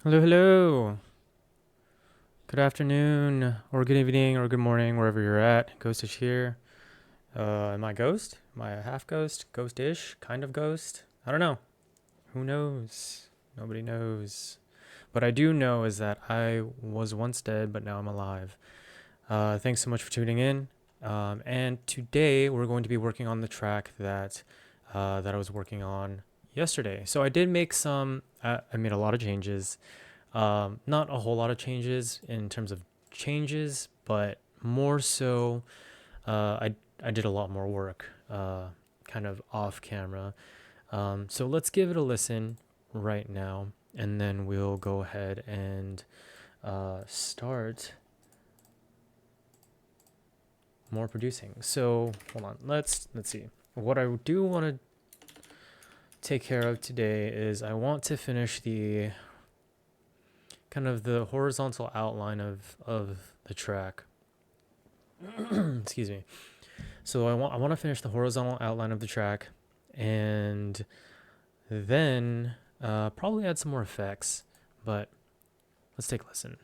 Hello, hello. Good afternoon, or good evening, or good morning, wherever you're at. Ghostish here. Am I ghost? Am I a half ghost? Ghost-ish? Kind of ghost? I don't know. Who knows? Nobody knows. What I do know is that I was once dead, but now I'm alive. Thanks so much for tuning in. And today we're going to be working on the track that I was working on yesterday. So I did make some. I made a lot of changes. Not a whole lot of changes in terms of changes, but more so, I did a lot more work, kind of off camera. So let's give it a listen right now, and then we'll go ahead and start more producing. So hold on, let's see. What I do want to take care of today is I want to finish the kind of the horizontal outline of the track. Excuse me. So I want to finish the horizontal outline of the track, and then probably add some more effects. But let's take a listen.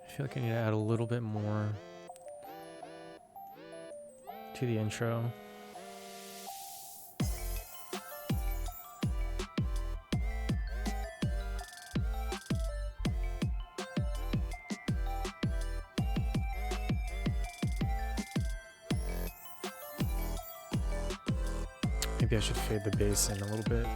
I feel like I need to add a little bit more to the intro. Maybe I should fade the bass in a little bit.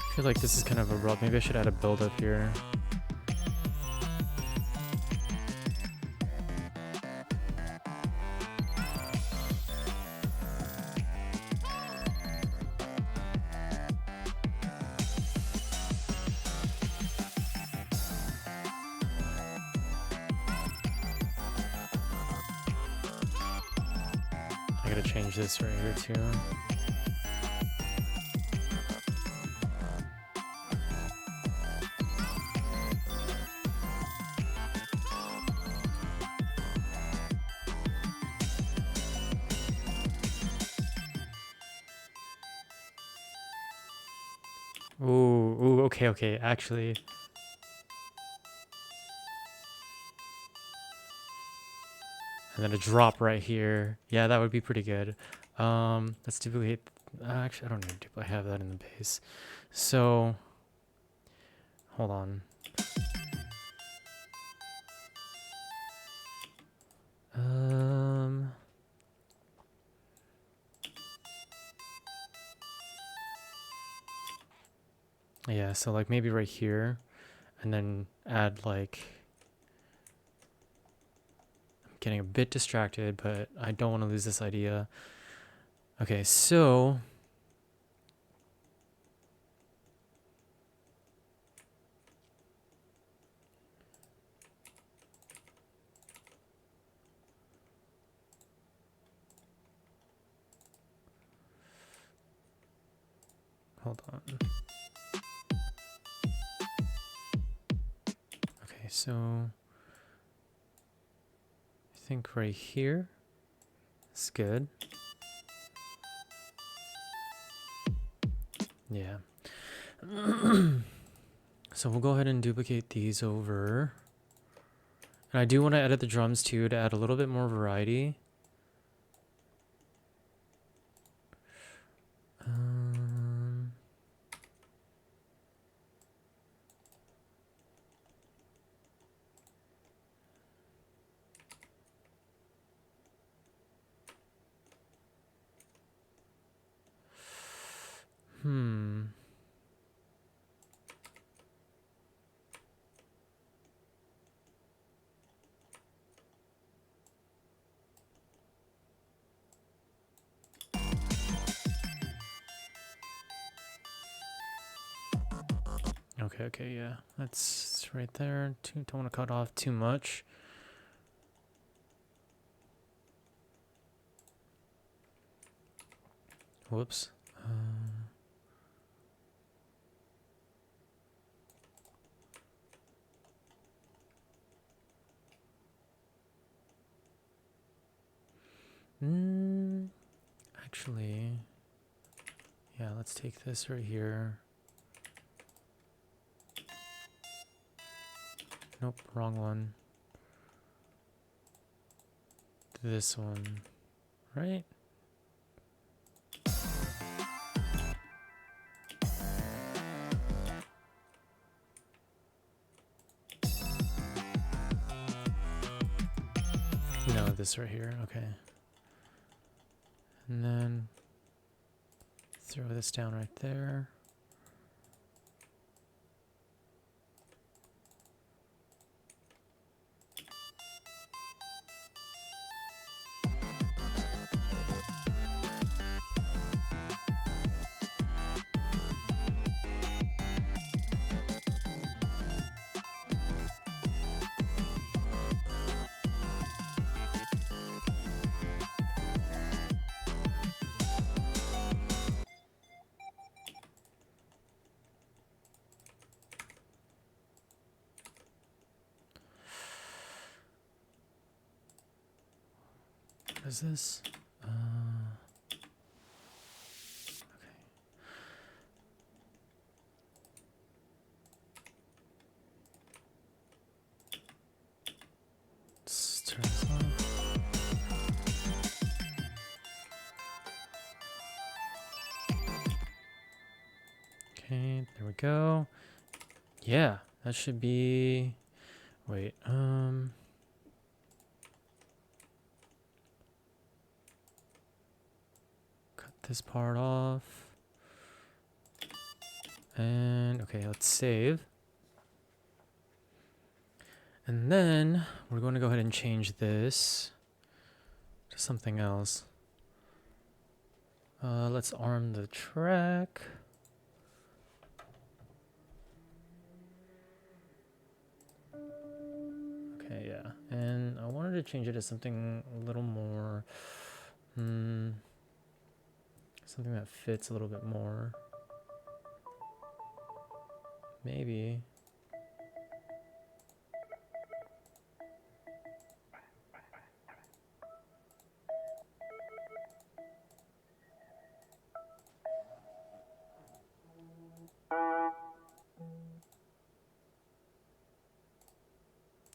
I feel like this is kind of a rub. Maybe I should add a build up here. I gotta change this right here too. Ooh, okay, actually. And then a drop right here. Yeah, that would be pretty good. Let's duplicate. Actually, I don't need to duplicate. I have that in the base. So, hold on. Yeah, so like maybe right here, and then add like. I'm getting a bit distracted, but I don't want to lose this idea. Okay, so. Hold on. Okay, so I think right here is good. Yeah. So we'll go ahead and duplicate these over. And I do want to edit the drums too to add a little bit more variety. Okay, yeah. That's right there. Don't want to cut off too much. Whoops. Actually, yeah, let's take this right here. Nope, wrong one. This one, right? No, this right here, okay. And then throw this down right there. What is this? Okay. Let's turn this off. Okay, there we go. Yeah, that should be... Wait, cut this part off. And, okay, let's save. And then we're going to go ahead and change this to something else. Let's arm the track. Okay, yeah. And I wanted to change it to something a little more, something that fits a little bit more. Maybe.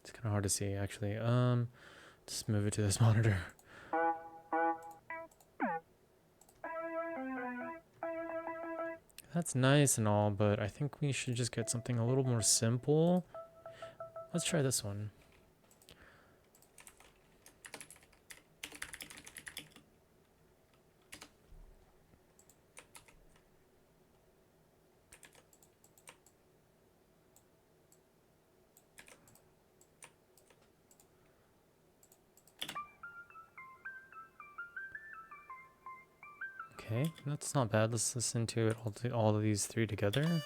It's kind of hard to see, actually. Just move it to this monitor. That's nice and all, but I think we should just get something a little more simple. Let's try this one. Okay, that's not bad. Let's listen to it all of these three together.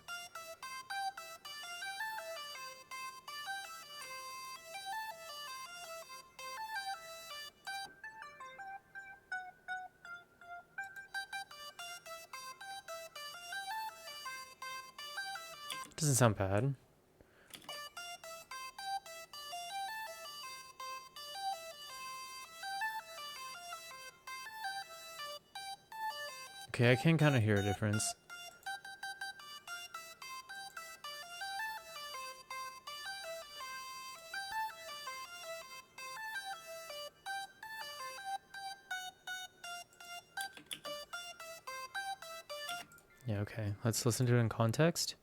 Doesn't sound bad. Okay, I can kind of hear a difference. Yeah, okay. Let's listen to it in context.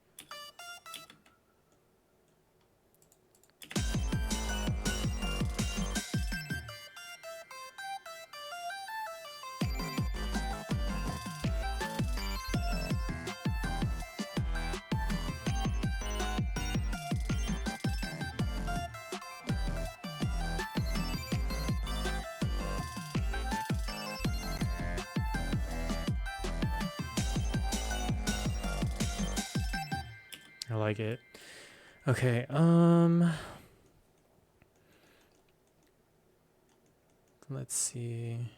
I like it. Okay, let's see.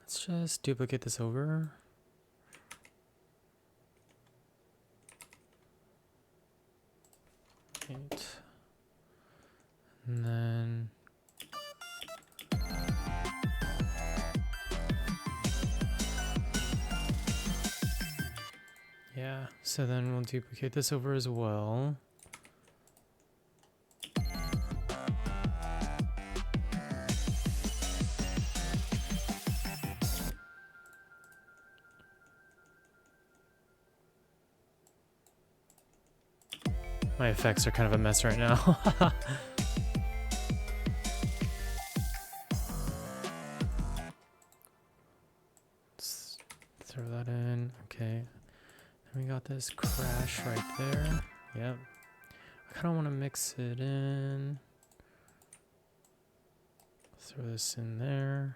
Let's just duplicate this over. Right. And then yeah, so then we'll duplicate this over as well. My effects are kind of a mess right now. Let's throw that in. Okay. And we got this crash right there. Yep. I kind of want to mix it in. Throw this in there.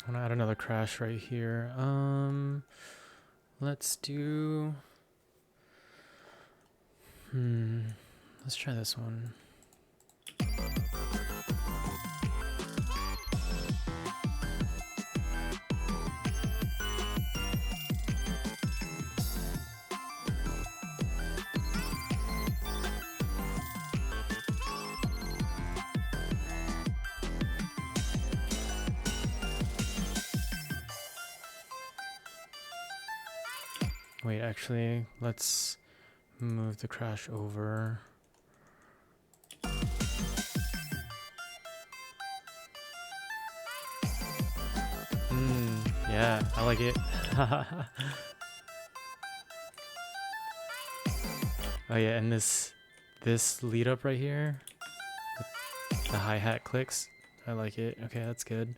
I want to add another crash right here. Let's do... let's try this one. Wait, actually, let's move the crash over. Yeah, I like it. Oh yeah, and this lead up right here, the hi-hat clicks, I like it. Okay, that's good.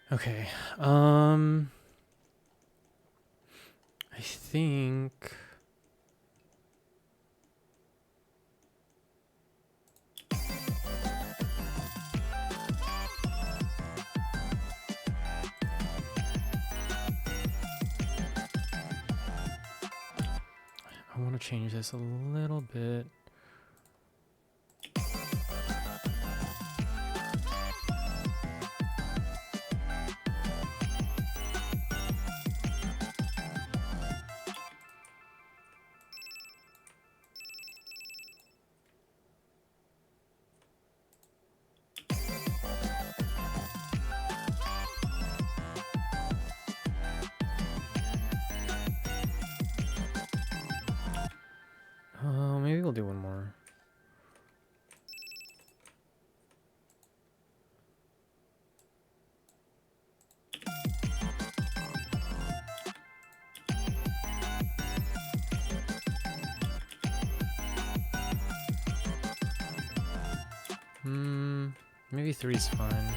Okay, I think I want to change this a little bit. Maybe we'll do one Maybe 3's fine.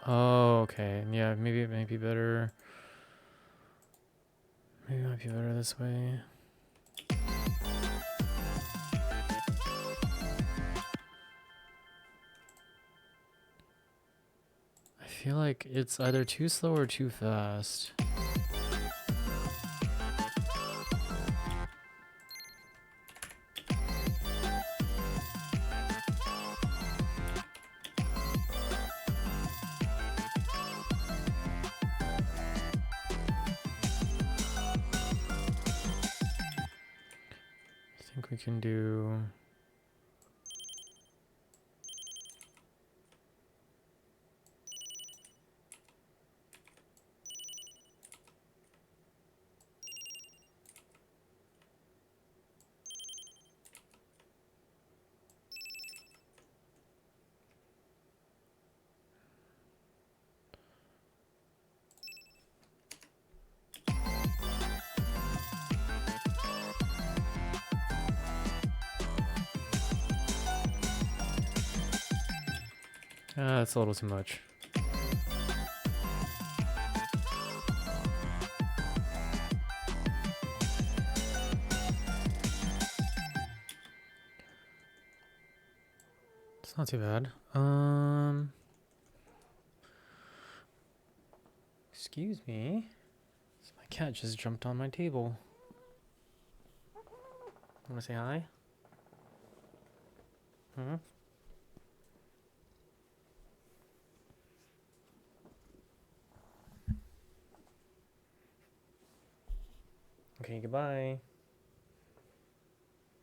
Oh, okay. Yeah, maybe it might be better. Maybe it might be better this way. I feel like it's either too slow or too fast. I think we can do... that's a little too much. It's not too bad. Excuse me. My cat just jumped on my table. Want to say hi? Okay, goodbye.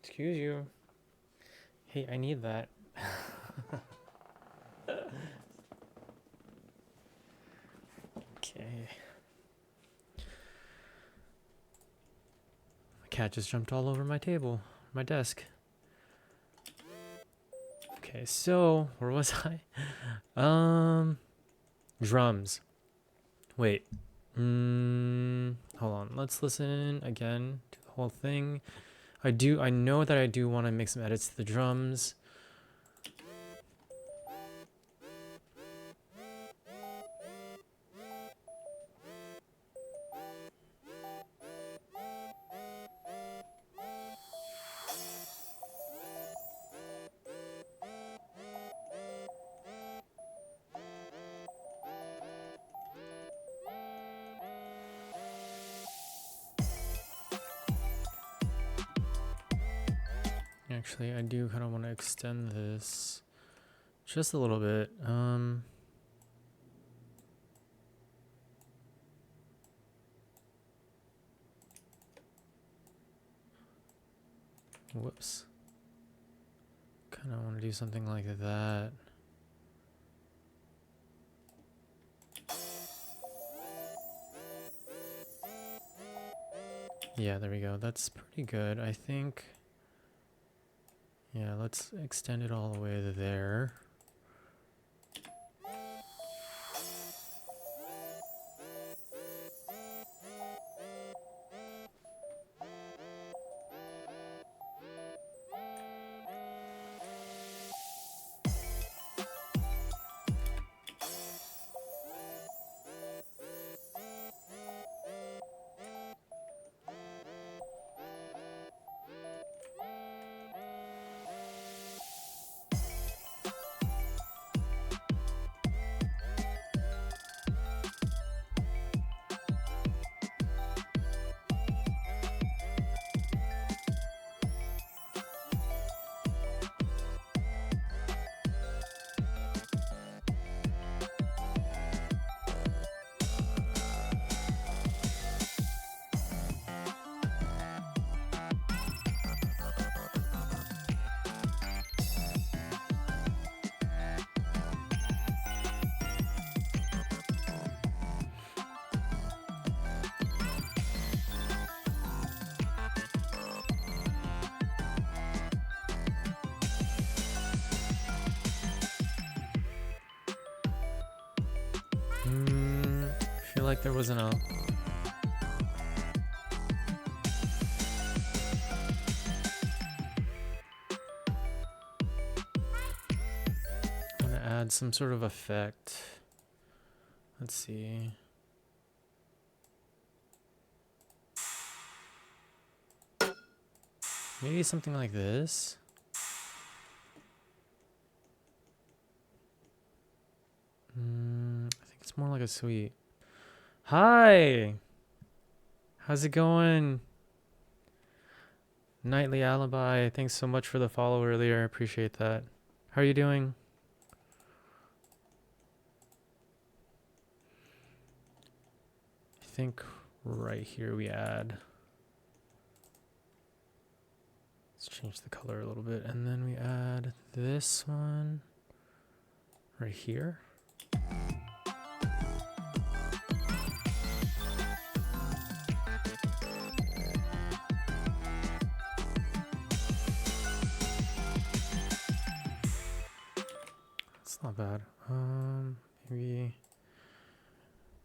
Excuse you. Hey, I need that. Okay. My cat just jumped all over my table, my desk. Okay, so where was I? Drums. Wait. Hold on. Let's listen again to the whole thing. I know that I do want to make some edits to the drums. Actually, I do kind of want to extend this just a little bit. Whoops. Kind of want to do something like that. Yeah, there we go. That's pretty good, I think. Yeah, let's extend it all the way to there. feel like there wasn't a... I'm gonna add some sort of effect. Let's see. Maybe something like this. I think it's more like a sweet. Hi! How's it going? Nightly Alibi, thanks so much for the follow earlier. I appreciate that. How are you doing? I think right here we add... Let's change the color a little bit, and then we add this one right here. It's not bad. Maybe...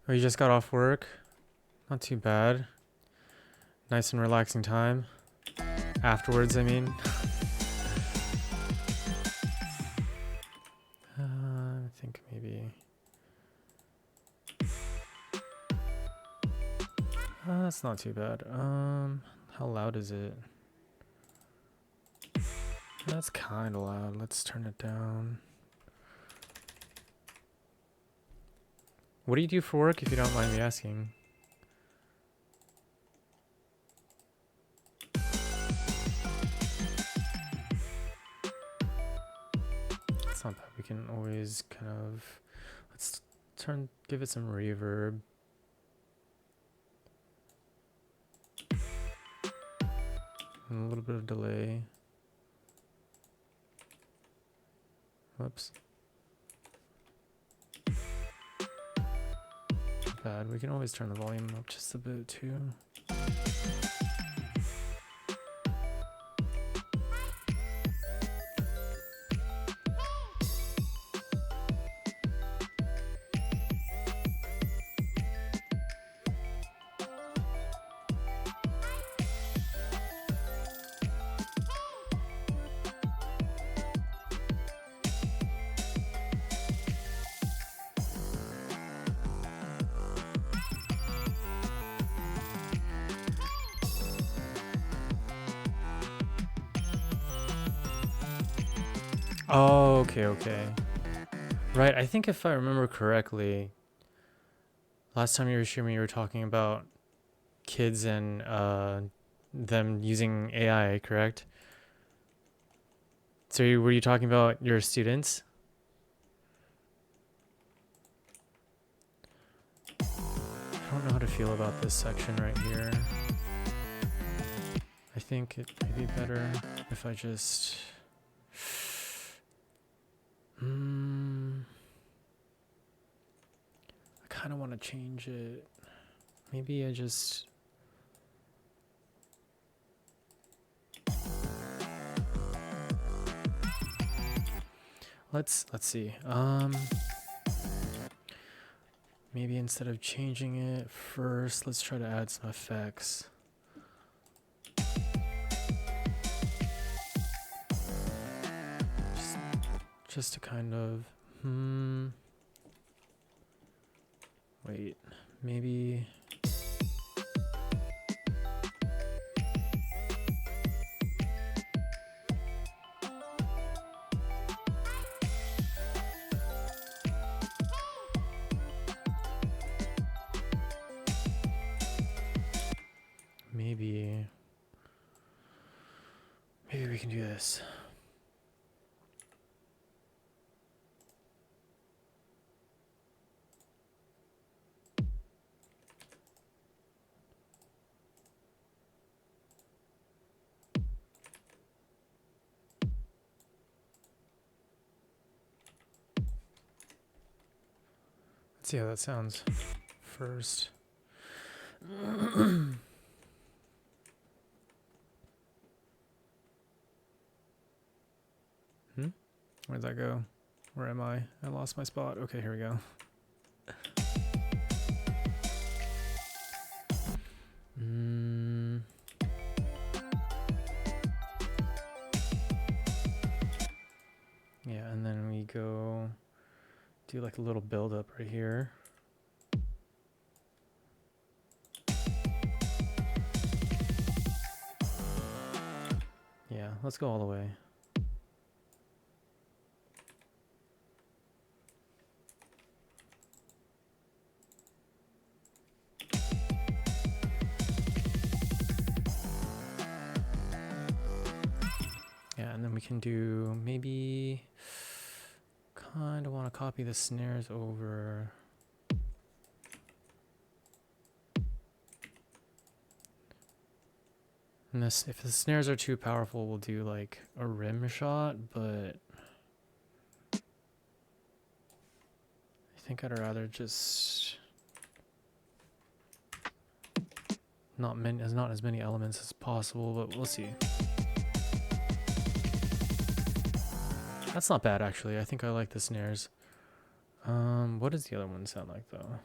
Oh, you just got off work? Not too bad. Nice and relaxing time. Afterwards, I mean. I think maybe... that's not too bad. How loud is it? That's kind of loud. Let's turn it down. What do you do for work, if you don't mind me asking? It's not bad. We can always kind of... Let's give it some reverb. And a little bit of delay. Whoops. Not bad. We can always turn the volume up just a bit too. Oh, okay. Right, I think if I remember correctly, last time you were streaming, you were talking about kids and them using AI, correct? So were you talking about your students? I don't know how to feel about this section right here. I think it might be better if I just... I kind of want to change it. Maybe I just... Let's see. Maybe instead of changing it first, let's try to add some effects. Just to kind of, wait, maybe, maybe we can do this. See how that sounds first. Where'd that go? Where am I? I lost my spot. Okay, here we go. go do like a little build up right here. Yeah, let's go all the way. Yeah, and then we can do maybe kind of want to copy the snares over. And this, if the snares are too powerful, we'll do like a rim shot, but I think I'd rather just not as many elements as possible, but we'll see. That's not bad actually. I think I like the snares. What does the other one sound like though?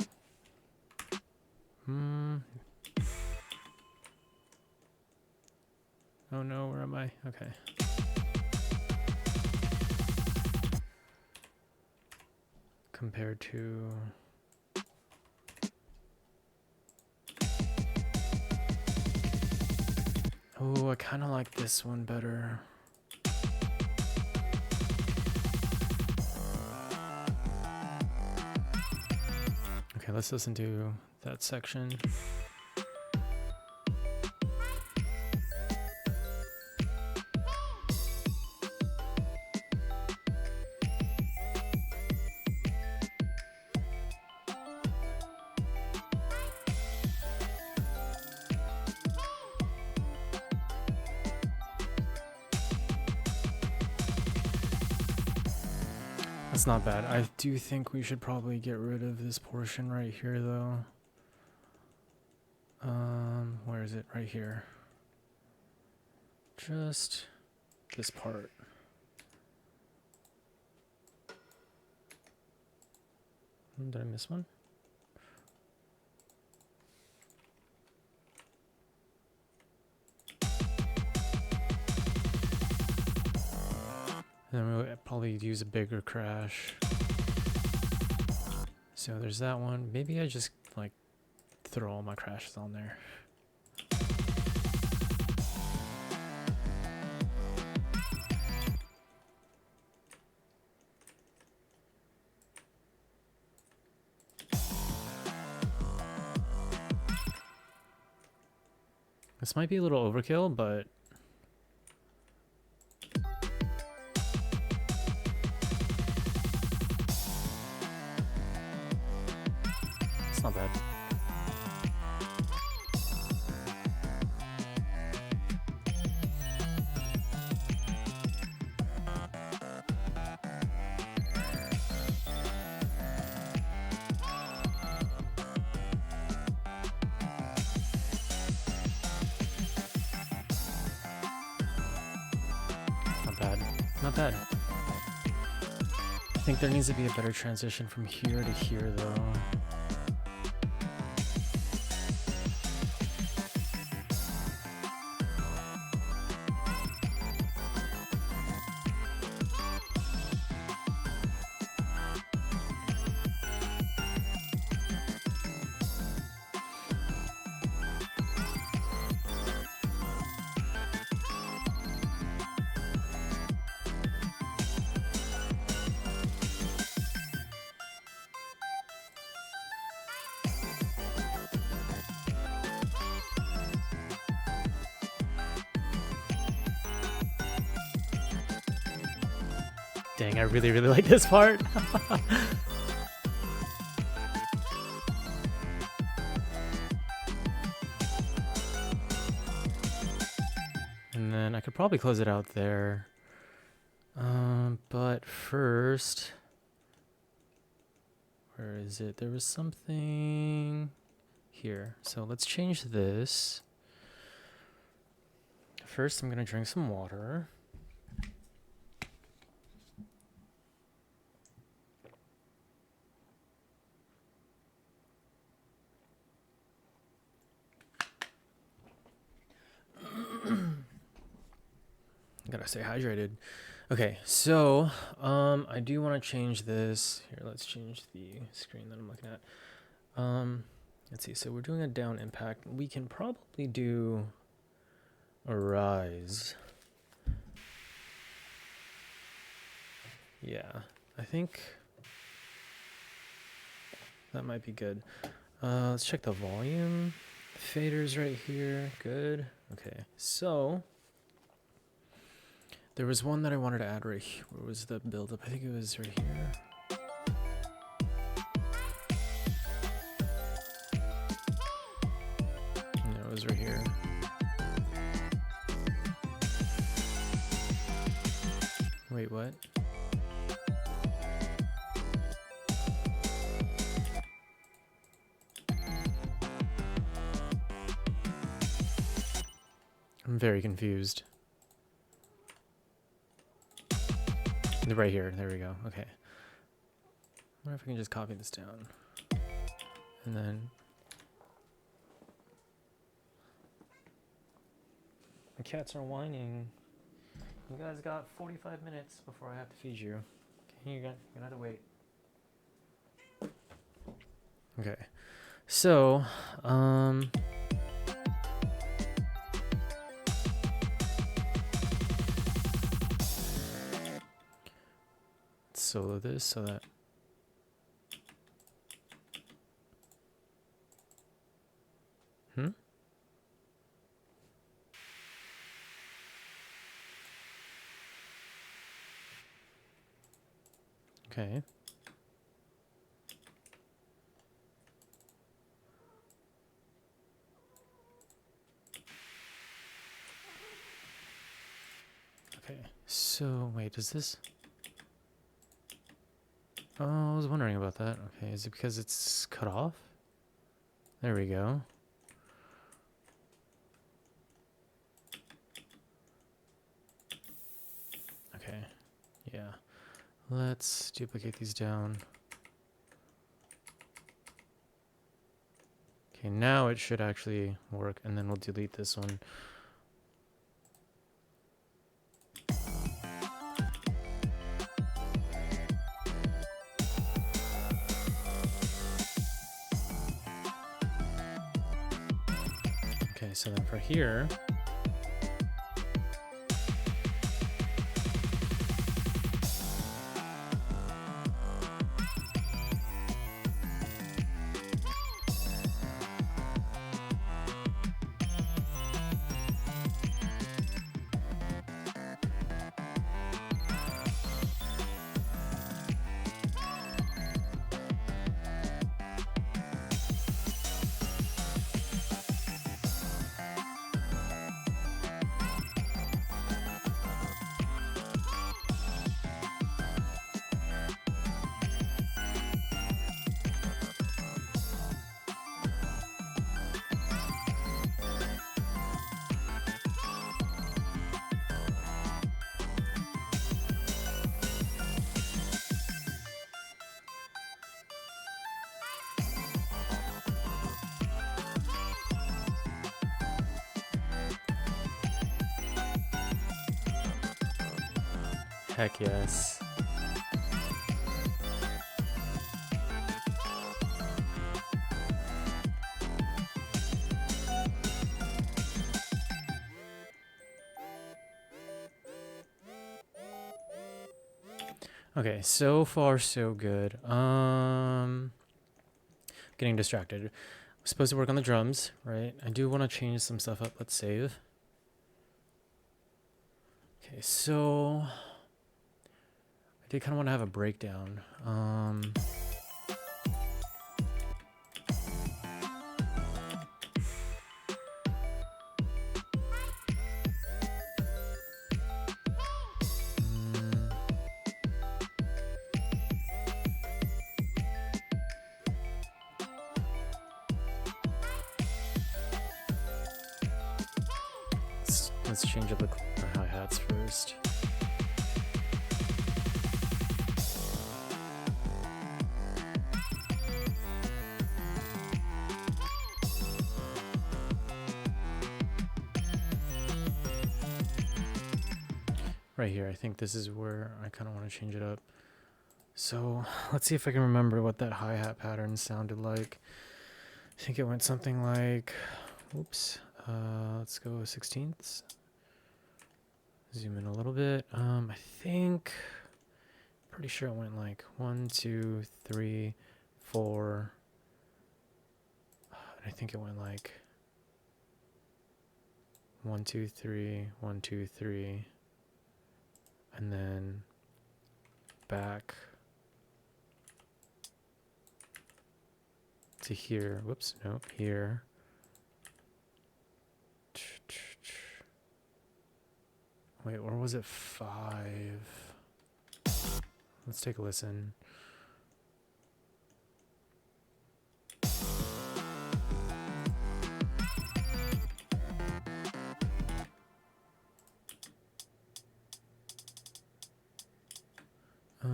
Oh no, where am I? Okay. Compared to oh, I kind of like this one better. Okay, let's listen to that section. That's not bad. I do think we should probably get rid of this portion right here though. Where is it? Right here. Just this part. Did I miss one? And then we'll probably use a bigger crash. So there's that one. Maybe I just like throw all my crashes on there. This might be a little overkill, but it's not bad. Not bad. I think there needs to be a better transition from here to here though. Dang, I really like this part. And then I could probably close it out there. But first, where is it? There was something here. So let's change this. First, I'm gonna drink some water. Gotta stay hydrated. Okay, so I do want to change this. Here, let's change the screen that I'm looking at. Let's see. So we're doing a down impact. We can probably do a rise. Yeah, I think that might be good. Let's check the volume. Faders right here. Good. Okay, so there was one that I wanted to add right here. Where was the buildup? I think it was right here. No, it was right here. Wait, what? I'm very confused. Right here. There we go. Okay. I wonder if I can just copy this down. And then... The cats are whining. You guys got 45 minutes before I have to feed you. Okay, you're gonna have to wait. Okay. So, solo this so that okay. Okay. So wait, is this? Oh, I was wondering about that. Okay, is it because it's cut off? There we go. Okay, yeah. Let's duplicate these down. Okay, now it should actually work, and then we'll delete this one. Okay, so then for here, heck yes. Okay, so far so good. Getting distracted. I'm supposed to work on the drums, right? I do want to change some stuff up. Let's save. Okay, so I did kind of want to have a breakdown. Let's change up the hi-hats first. right here. I think this is where I kind of want to change it up. So let's see if I can remember what that hi-hat pattern sounded like. I think it went something like, oops, let's go 16ths. Zoom in a little bit. I think, pretty sure it went like 1, 2, 3, 4. I think it went like 1, 2, 3, 1, 2, 3, and then back to here. Whoops, no, here. Wait, or was it 5? Let's take a listen. I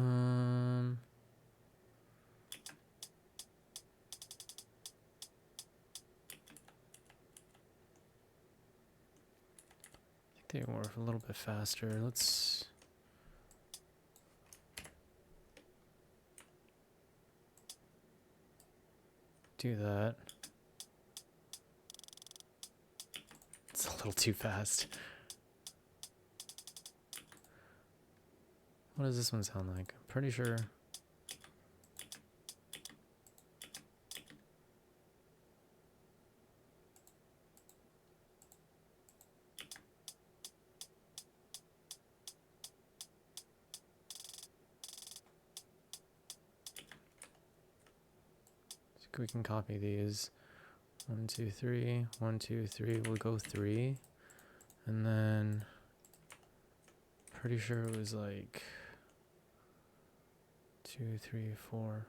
think they were a little bit faster. Let's do that. It's a little too fast. What does this one sound like? I'm pretty sure. We can copy these. 1, 2, 3, 1, 2, 3. We'll go 3. And then pretty sure it was like 2, 3, 4.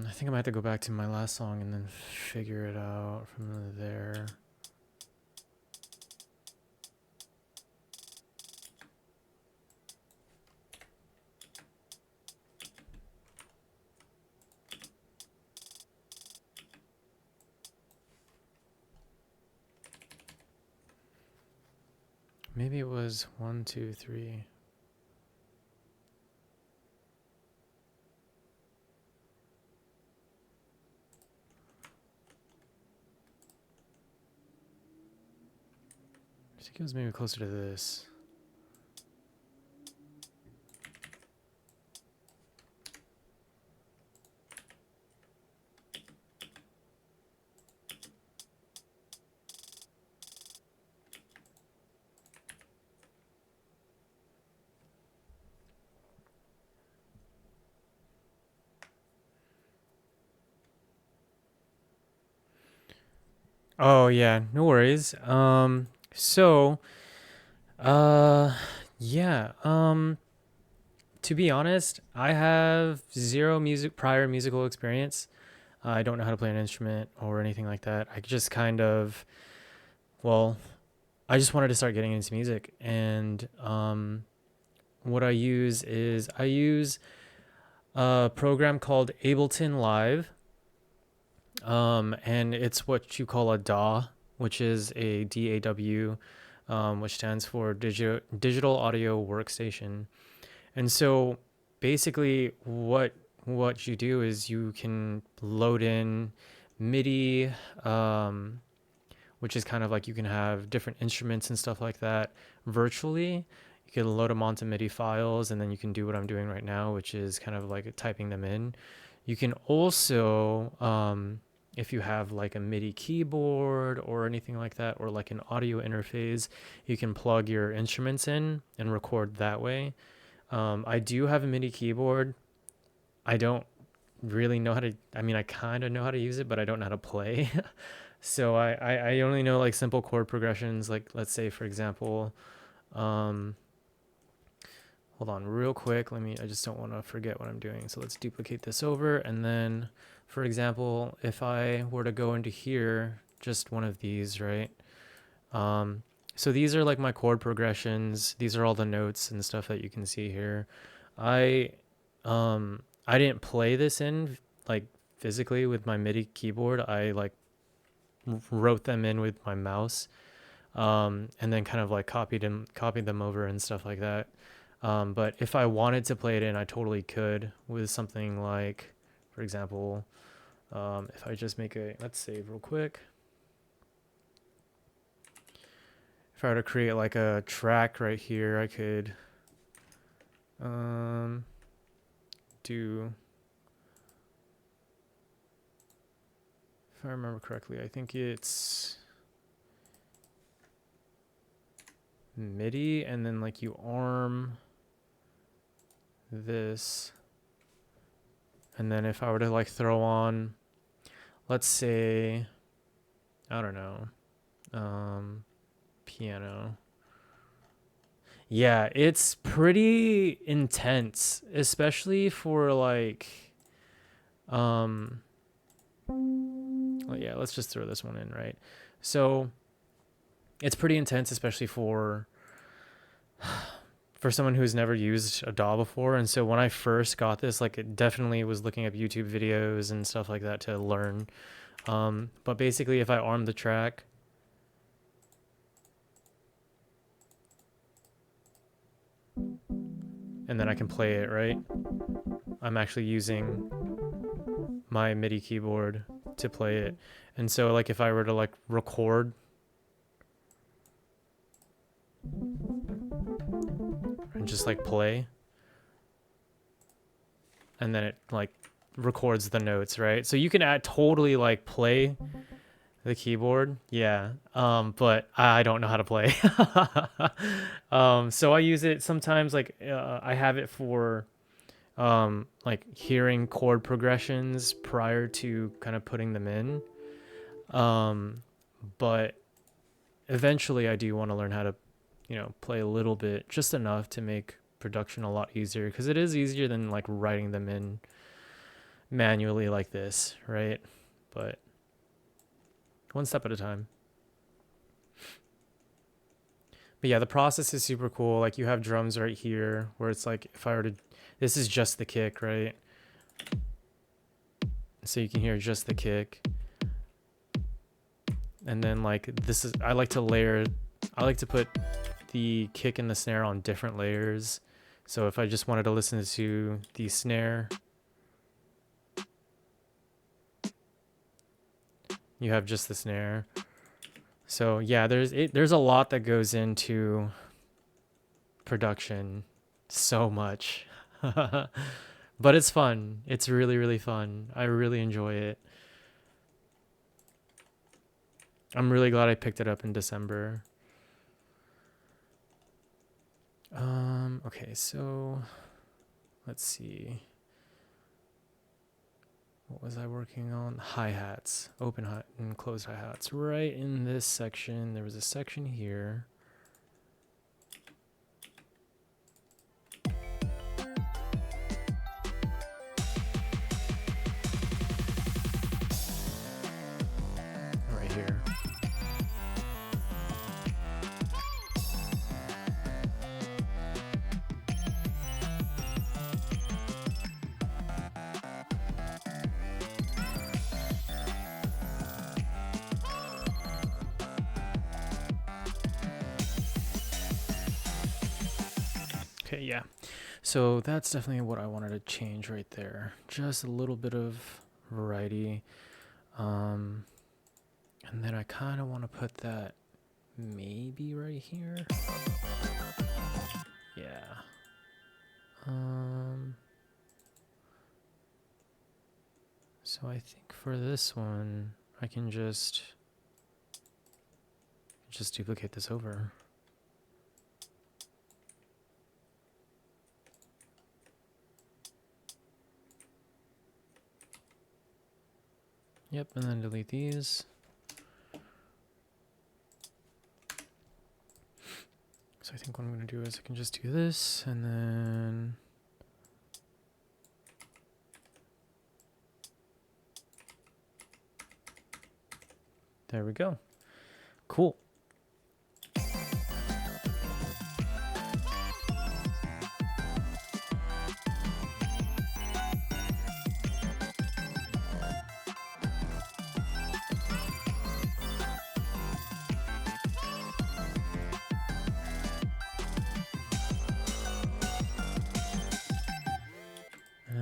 I think I might have to go back to my last song and then figure it out from there. Maybe it was 1, 2, 3. I think it was maybe closer to this. Oh yeah, no worries. Yeah. To be honest, I have zero prior musical experience. I don't know how to play an instrument or anything like that. I just kind of, well, I just wanted to start getting into music, and what I use is I use a program called Ableton Live, and it's what you call a DAW, which is a DAW, which stands for Digital Audio Workstation. And so basically what you do is you can load in MIDI, which is kind of like you can have different instruments and stuff like that virtually. You can load them onto MIDI files, and then you can do what I'm doing right now, which is kind of like typing them in. You can also, if you have like a MIDI keyboard or anything like that, or like an audio interface, you can plug your instruments in and record that way. I do have a MIDI keyboard. I don't really know how to, I mean, I kind of know how to use it, but I don't know how to play. So I only know like simple chord progressions. Like, let's say, for example, hold on real quick. I just don't want to forget what I'm doing. So let's duplicate this over. And then, for example, if I were to go into here, just one of these, right? So these are like my chord progressions. These are all the notes and stuff that you can see here. I I didn't play this in like physically with my MIDI keyboard. I like wrote them in with my mouse, and then kind of like copied them over and stuff like that. But if I wanted to play it in, I totally could with something like, for example, if I just make let's save real quick. If I were to create like a track right here, I could do, if I remember correctly, I think it's MIDI, and then like you arm this, and then if I were to like throw on, let's say, I don't know, piano. Yeah, it's pretty intense, especially for like, well, yeah, let's just throw this one in, right? So it's pretty intense, especially for someone who's never used a DAW before. And so when I first got this, like, it definitely was looking up YouTube videos and stuff like that to learn. But basically, if I arm the track, and then I can play it, right? I'm actually using my MIDI keyboard to play it. And so like if I were to like record, and just like play, and then it like records the notes, right? So you can totally like play the keyboard, yeah. But I don't know how to play. So I use it sometimes, like I have it for like hearing chord progressions prior to kind of putting them in. But eventually I do want to learn how to, play a little bit, just enough to make production a lot easier, because it is easier than like writing them in manually like this, right? But one step at a time. But yeah, the process is super cool. Like you have drums right here where it's like, if I were to, this is just the kick, right? So you can hear just the kick. And then like this is, I like to put the kick and the snare on different layers. So if I just wanted to listen to the snare, you have just the snare. So yeah, there's a lot that goes into production, so much. But it's fun. It's really, really fun. I really enjoy it. I'm really glad I picked it up in December. Okay, so let's see. What was I working on? Hi-hats, open hi and closed hi-hats. Right in this section, there was a section here. Right here. Okay, yeah. So that's definitely what I wanted to change right there. Just a little bit of variety. And then I kind of want to put that maybe right here. Yeah. So I think for this one, I can just duplicate this over. Yep, and then delete these. So I think what I'm going to do is I can just do this, and then there we go. Cool.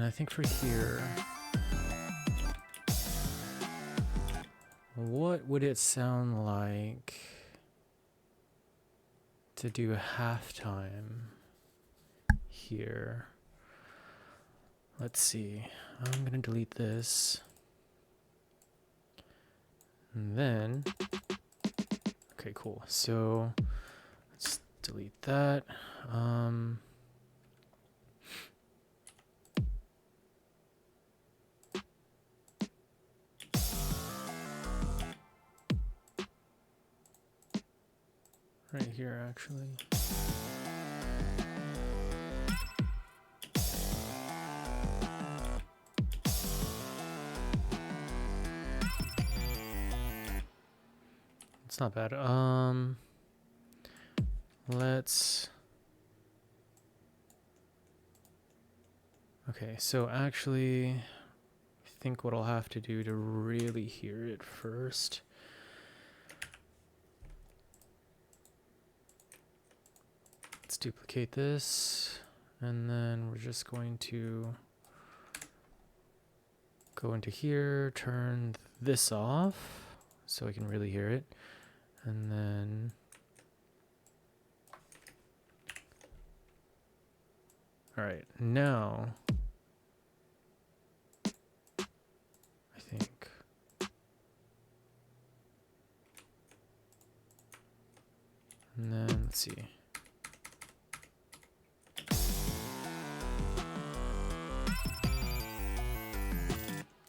And I think for here, what would it sound like to do a halftime here? Let's see. I'm gonna delete this. And then, okay, cool. So let's delete that. Right here, actually. It's not bad. Let's. Okay, so actually, I think what I'll have to do to really hear it first. Let's duplicate this, and then we're just going to go into here, turn this off so I can really hear it, and then all right, now I think and then let's see.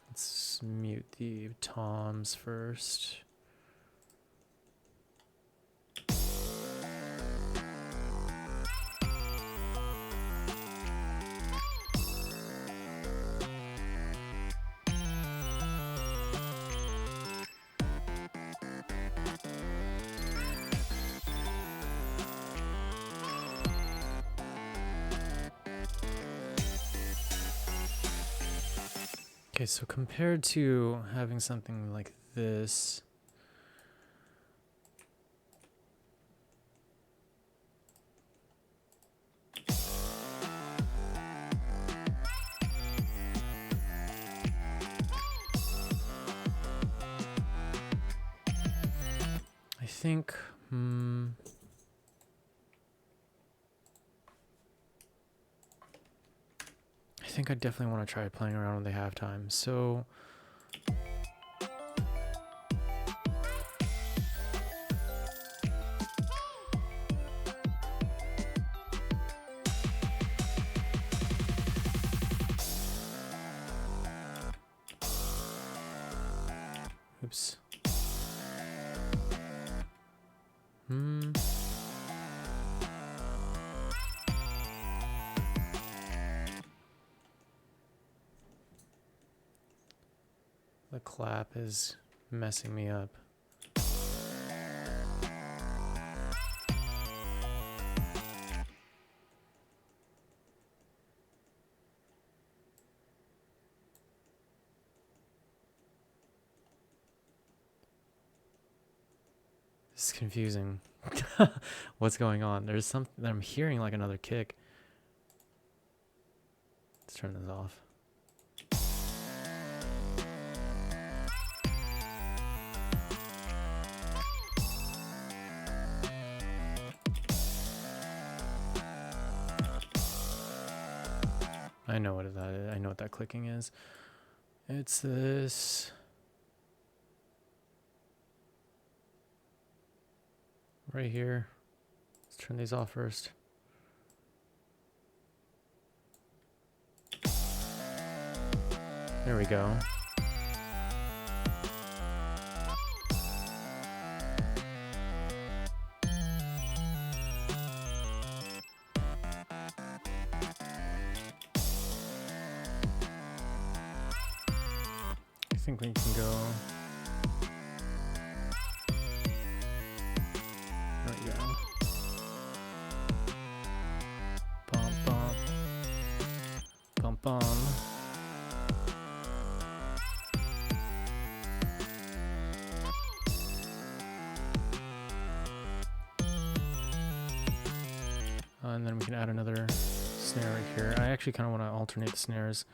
Let's mute the toms first. Okay, so compared to having something like this, I think, I definitely want to try playing around with the halftime. So oops. The clap is messing me up. This is confusing. What's going on? There's something I'm hearing, like another kick. Let's turn this off. I know what that is. I know what that clicking is. It's this. Right here. Let's turn these off first. There we go. I think we can go. There we go. Bump, bump. Bump, bump. And then we can add another snare right here. I actually kind of want to alternate the snares.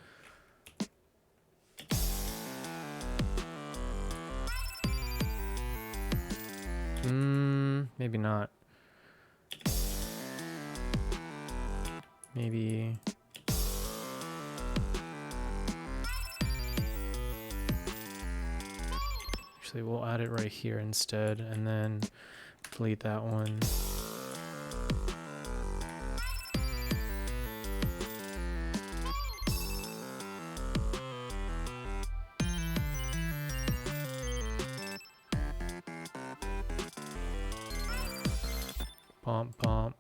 Maybe not. Maybe. Actually, we'll add it right here instead, and then delete that one. Pomp, pomp.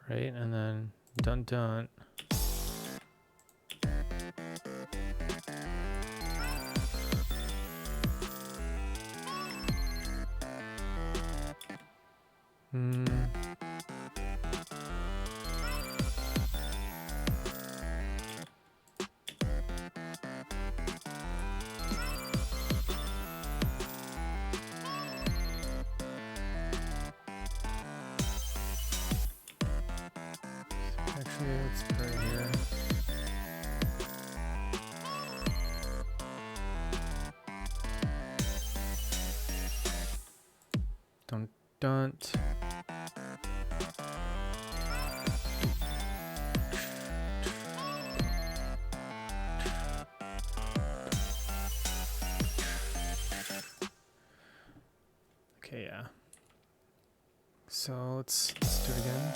Right, and then dun dun. Actually, let's put it here. Dun dun. Okay, yeah. So let's do it again.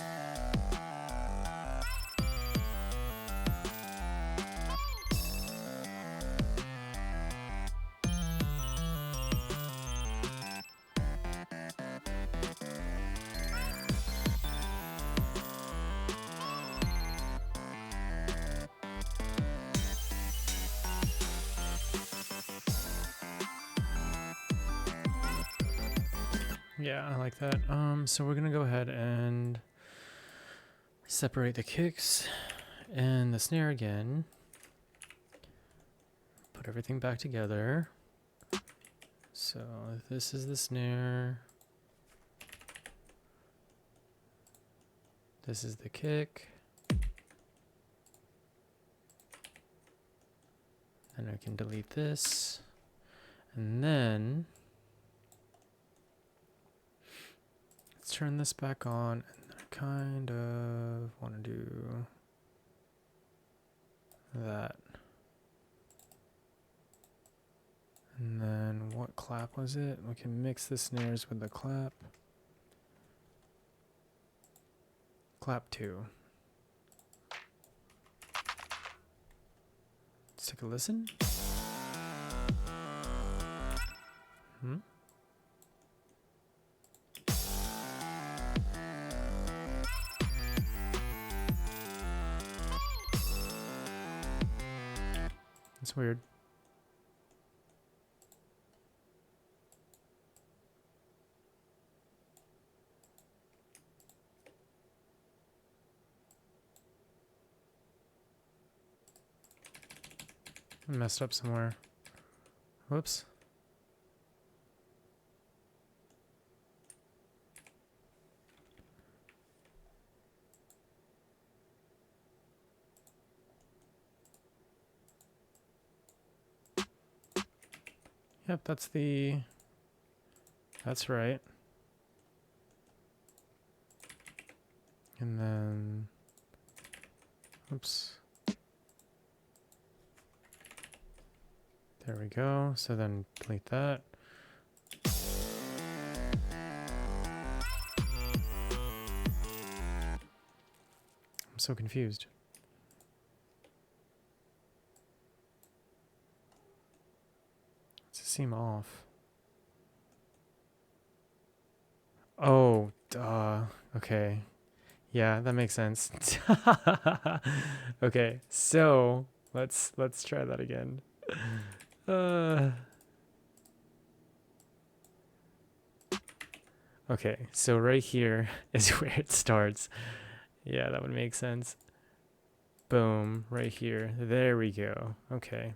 Yeah, I like that. So we're gonna go ahead and separate the kicks and the snare again. Put everything back together. So this is the snare. This is the kick. And I can delete this. And then let's turn this back on. And I kind of want to do that. And then what clap was it? We can mix the snares with the clap. Clap 2. Let's take a listen. It's weird. I messed up somewhere. Whoops. Yep, that's right. And then, oops. There we go. So then delete that. I'm so confused. Does it seem off? Oh, duh. Okay. Yeah, that makes sense. Okay, so let's try that again. Okay, so right here is where it starts. Yeah, that would make sense. Boom, right here. There we go. Okay.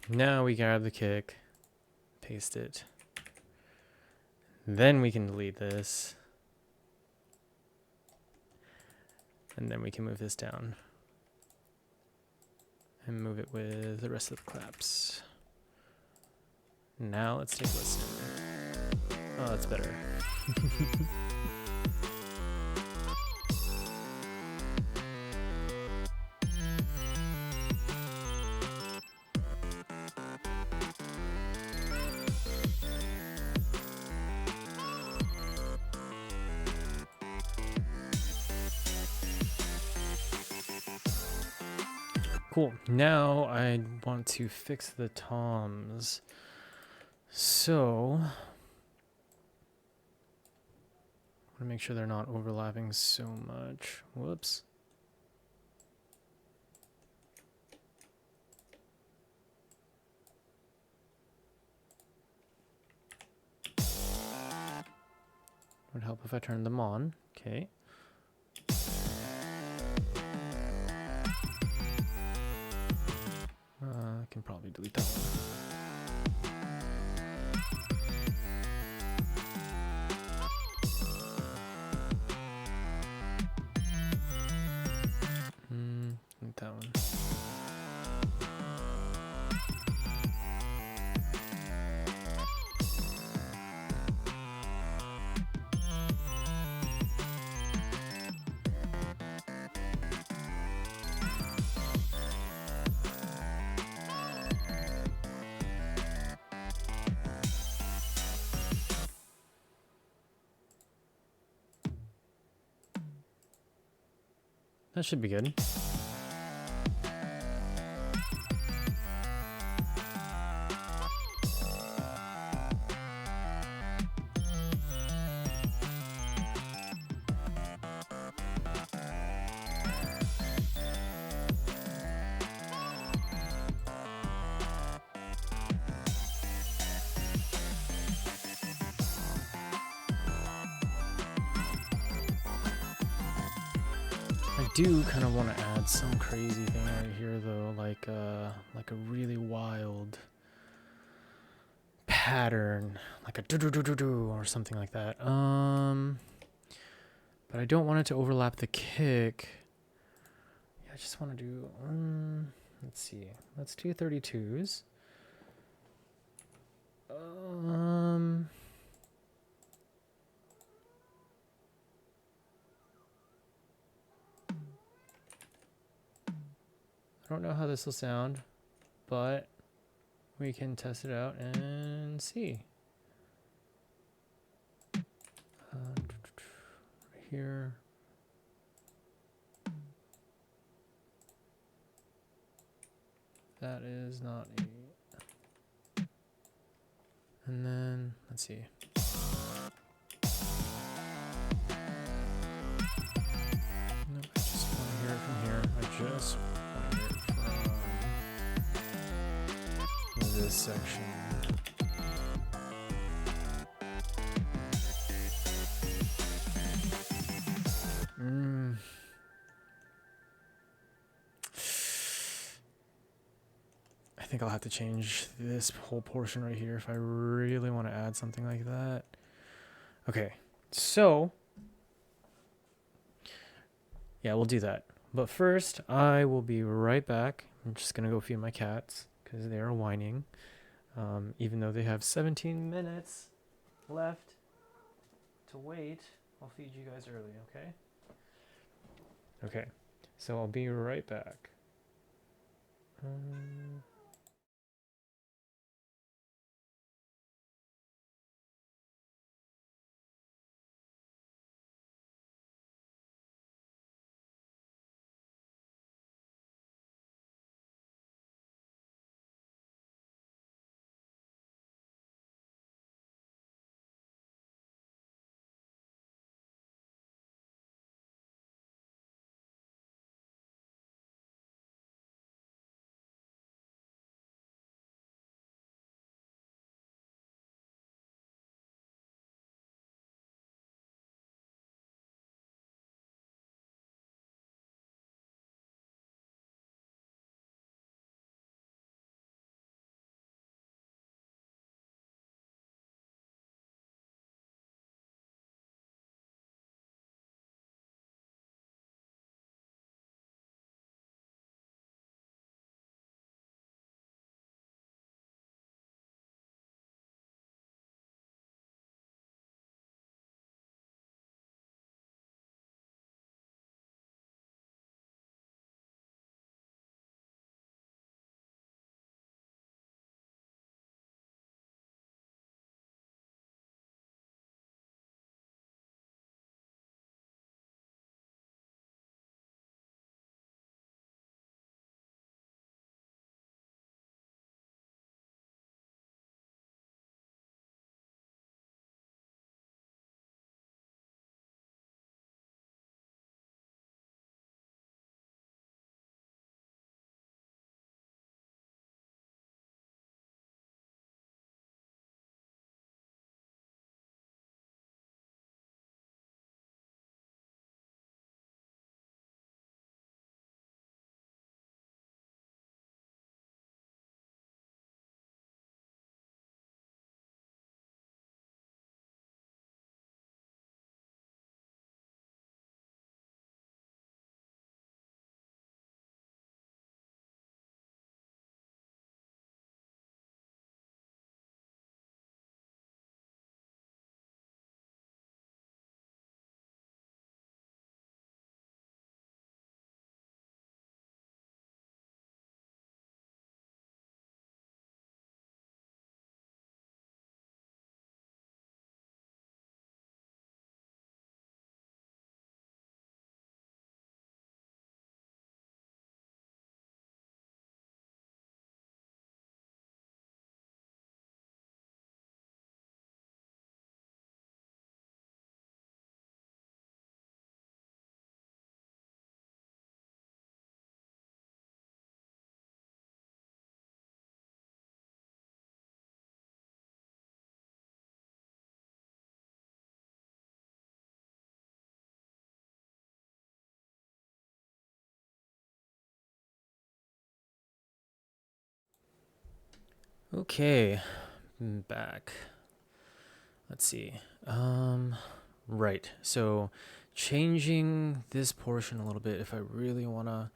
Now we grab the kick, paste it. Then we can delete this. And then we can move this down. And move it with the rest of the claps. Now let's take a listen. Oh, that's better. Cool. Now I want to fix the toms. So I want to make sure they're not overlapping so much. Whoops. Would help if I turned them on. Okay. I can probably delete that one. Delete that one. That should be good. I do kind of want to add some crazy thing right here though, like a really wild pattern, like a do or something like that. But I don't want it to overlap the kick. Yeah, I just want to do let's see. Let's do 32s. I don't know how this will sound, but we can test it out and see. Right here. That is not a... And then, let's see. Nope, I just want to hear it from here. I just want to hear it from this section. I think I'll have to change this whole portion right here if I really want to add something like that. Okay, so yeah, we'll do that. But first, I will be right back. I'm just going to go feed my cats because they are whining. Even though they have 17 minutes left to wait, I'll feed you guys early, okay? Okay, so I'll be right back. Okay, I'm back. Let's see. Right. So changing this portion a little bit if I really want to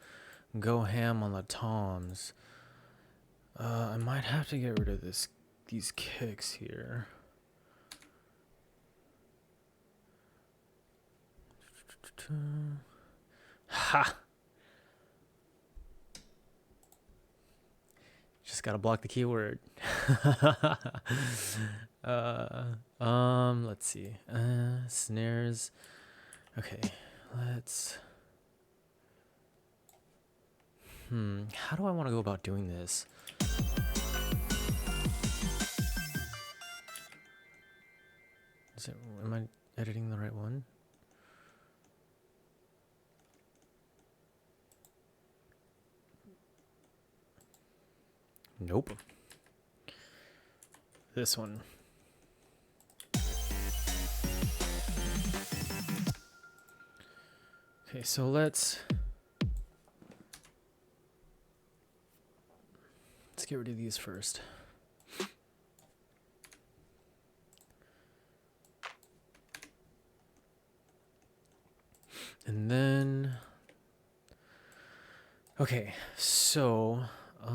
go ham on the toms. I might have to get rid of these kicks here. Ha! Just gotta block the keyword. Let's see. Snares. Okay, let's. How do I want to go about doing this? Am I editing the right one? Nope. This one. Okay, so let's get rid of these first. And then, okay, so, what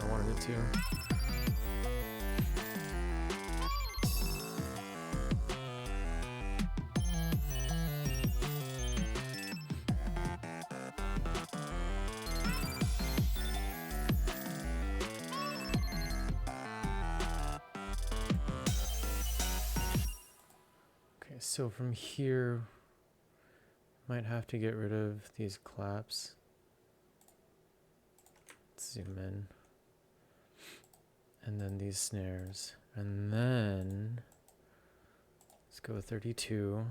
I wanted it to. Okay, so from here, might have to get rid of these claps. Let's zoom in. And then these snares. And then let's go with 32.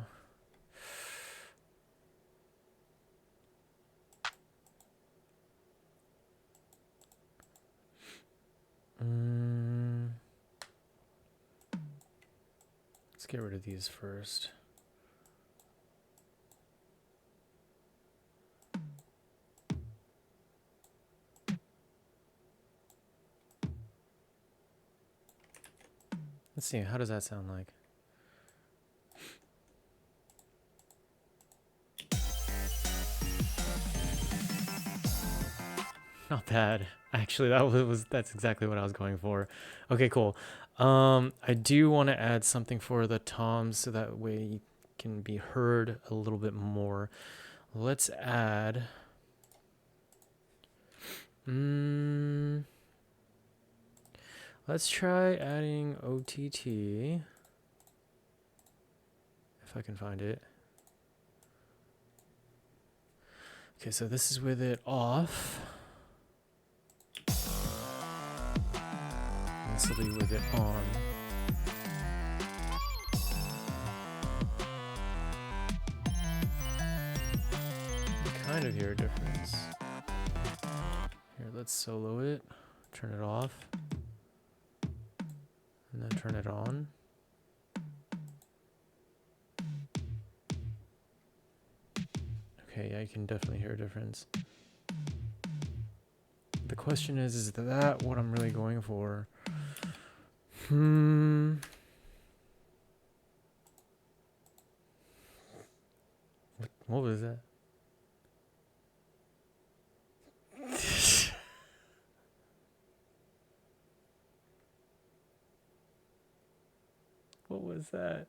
Let's get rid of these first. Let's see, how does that sound like? Not bad. Actually, that's exactly what I was going for. Okay, cool. I do want to add something for the toms so that way you can be heard a little bit more. Let's add let's try adding OTT if I can find it. Okay, so this is with it off. This will be with it on. Kind of hear a difference. Here, let's solo it, turn it off, and then turn it on. Okay, yeah, you can definitely hear a difference. The question is that what I'm really going for? What was that? What was that?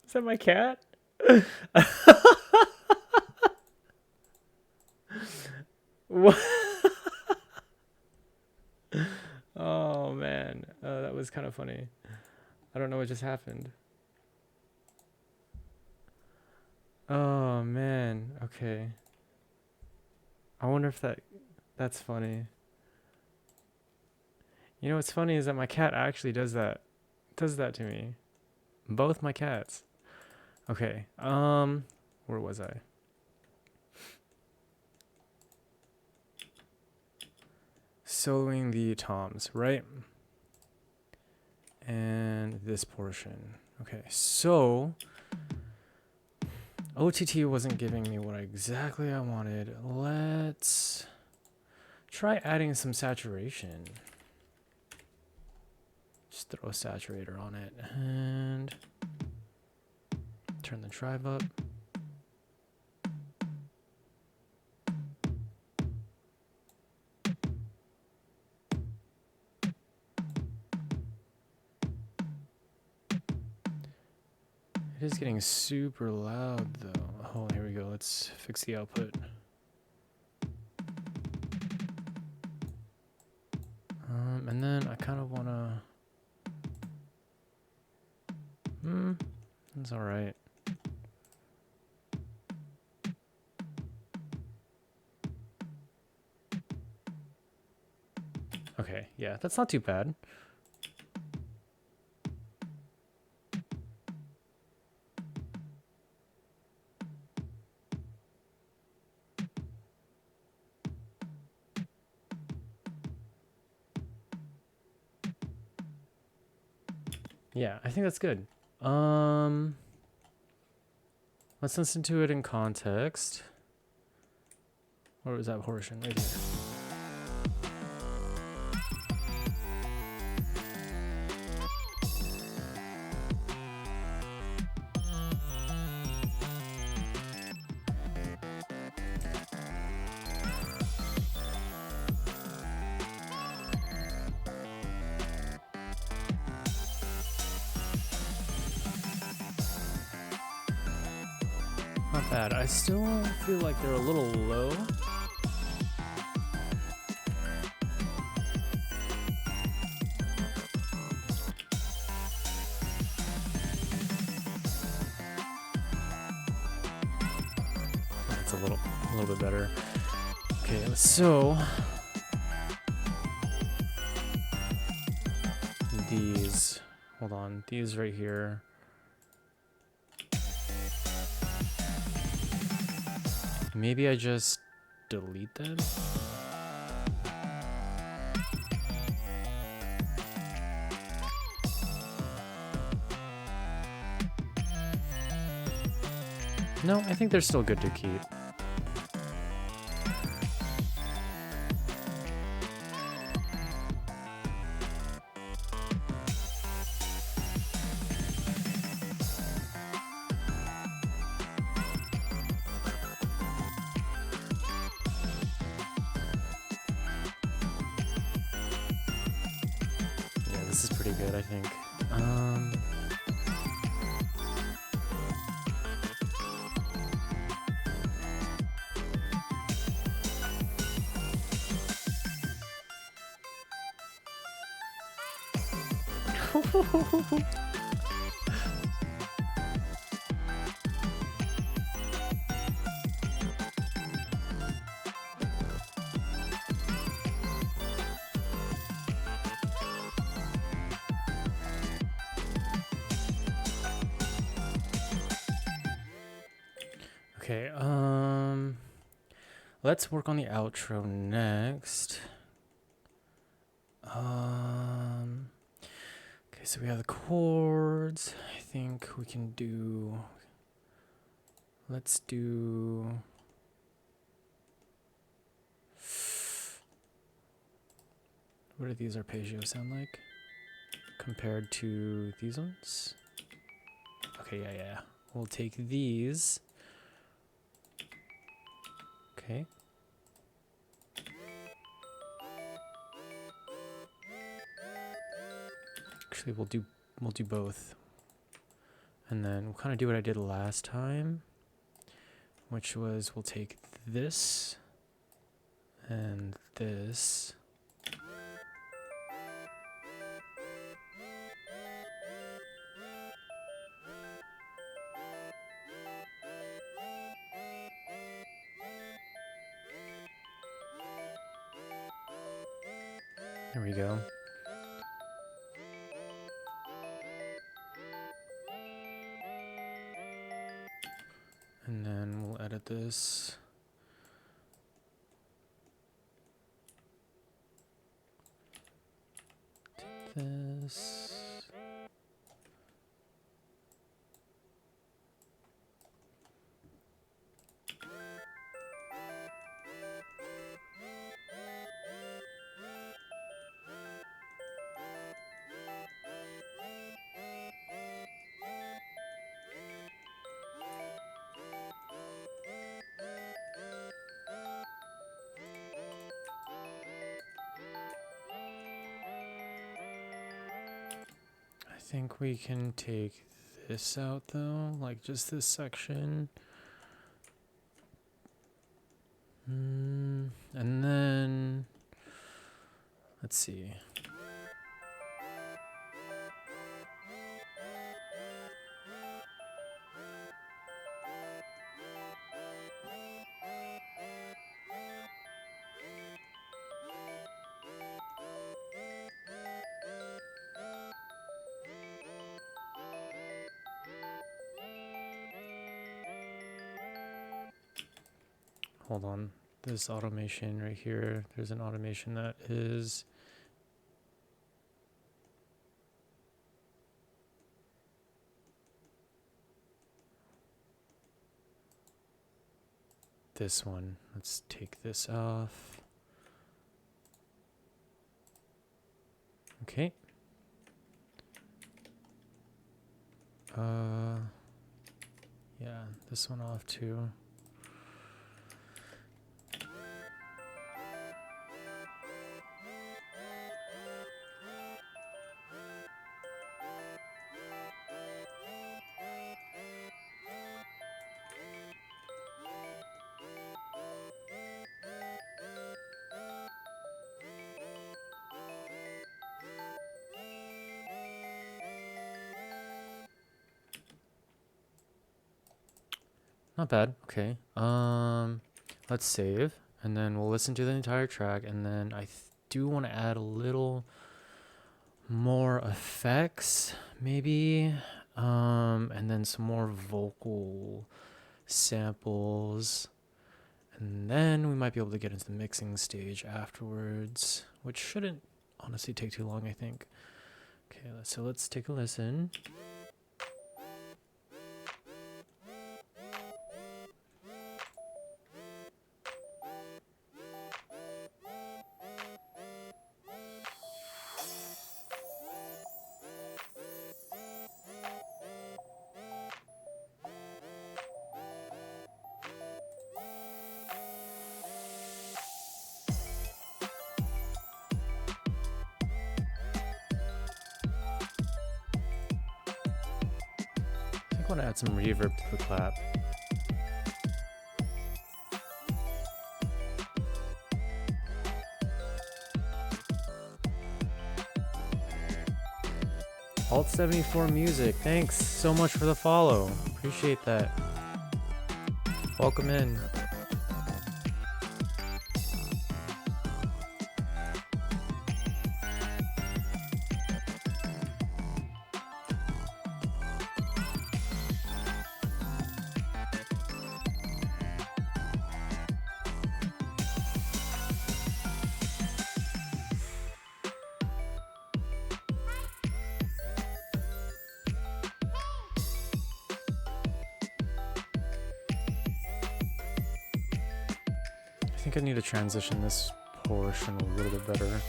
Is that my cat? What? Oh man, that was kind of funny. I don't know what just happened. Oh man, okay. I wonder if that's funny. You know what's funny is that my cat actually does that to me. Both my cats. Okay. Where was I? soloing the toms, right? And this portion. Okay, so OTT wasn't giving me what exactly I wanted. Let's try adding some saturation. Just throw a saturator on it and turn the drive up. It is getting super loud though. Oh, here we go. Let's fix the output. And then I kind of want to... that's all right. Okay, yeah, that's not too bad. Yeah, I think that's good. Let's listen to it in context. Where was that portion? Right here. Not bad. I still feel like they're a little low. That's a little bit better. Okay, so these, hold on, these right here. Maybe I just delete them. No, I think they're still good to keep. This is pretty good, I think. Okay, let's work on the outro next. Okay, so we have the chords. I think we can do, let's do, what do these arpeggios sound like compared to these ones? Okay, yeah. We'll take these. Okay. Actually, we'll do both. And then we'll kind of do what I did last time, which was we'll take this and this. There we go. And then we'll edit this. this. I think we can take this out though, like just this section. And then, let's see. Hold on, this automation right here, there's an automation that is this one. Let's take this off. Okay. Yeah, this one off too. Not bad. Okay. Let's save, and then we'll listen to the entire track, and then I do want to add a little more effects, maybe, and then some more vocal samples, and then we might be able to get into the mixing stage afterwards, which shouldn't honestly take too long, I think. Okay, so let's take a listen. I want to add some reverb to the clap. Alt74 Music, thanks so much for the follow. Appreciate that. Welcome in. I think I need to transition this portion a little bit better.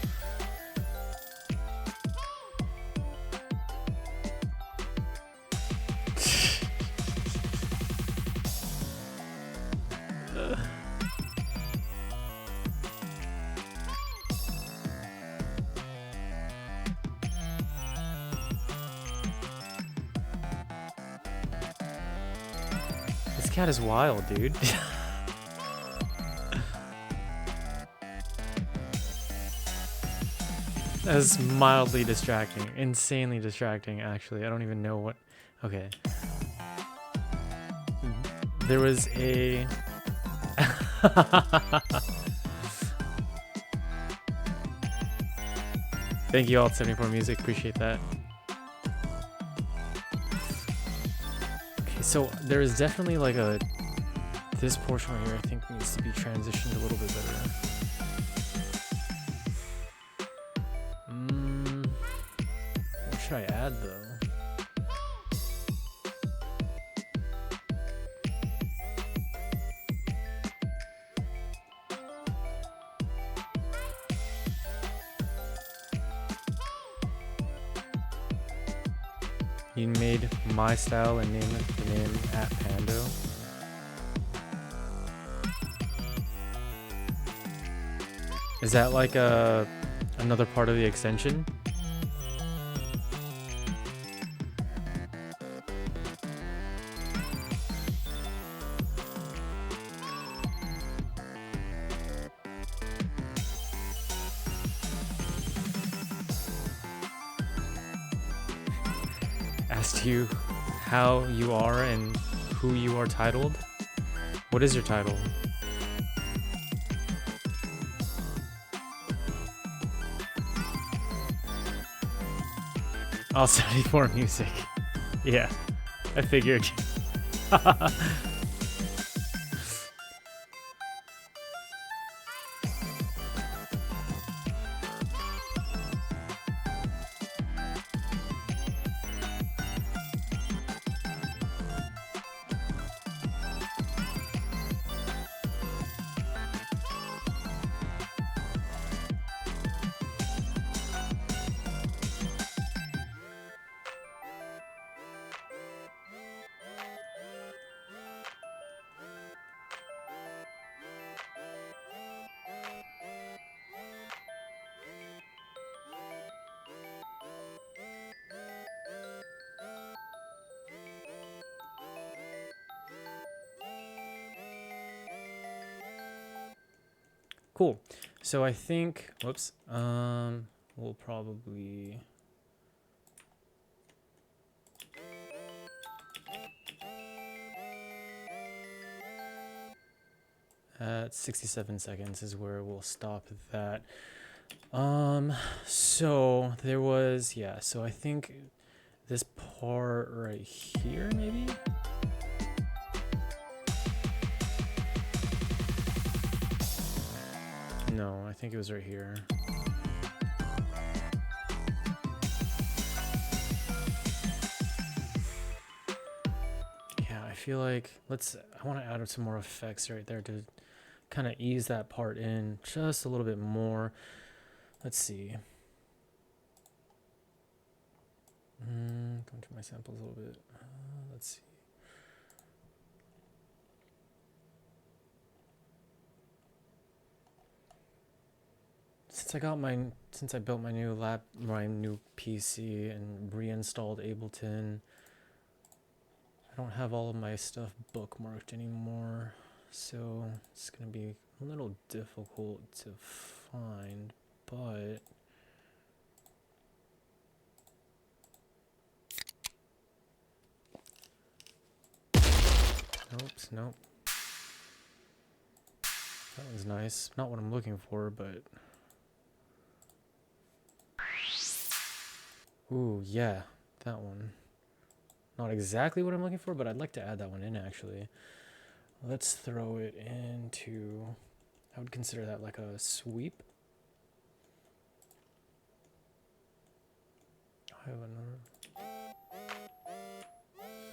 This cat is wild, dude. That is mildly distracting, insanely distracting, actually. I don't even know what... Okay. There was a... Thank you, Alt74 Music. Appreciate that. Okay, so there is definitely like a... This portion right here, I think, needs to be transitioned a little bit better. should I add though? You made my style and name it the name @Pando. Is that like another part of the extension? Asked you how you are and who you are titled. What is your title? I'll study for music. Yeah, I figured. Cool. So I think, whoops, we'll probably at 67 seconds is where we'll stop that. So there was, yeah, so I think this part right here, maybe? No, I think it was right here. Yeah, I feel like I want to add some more effects right there to kind of ease that part in just a little bit more. Let's see. Go to my samples a little bit. Let's see. Since I built my new PC and reinstalled Ableton, I don't have all of my stuff bookmarked anymore, so it's gonna be a little difficult to find, but nope. That one's nice. Not what I'm looking for, but ooh, yeah, that one. Not exactly what I'm looking for, but I'd like to add that one in, actually. Let's throw it into, I would consider that like a sweep. I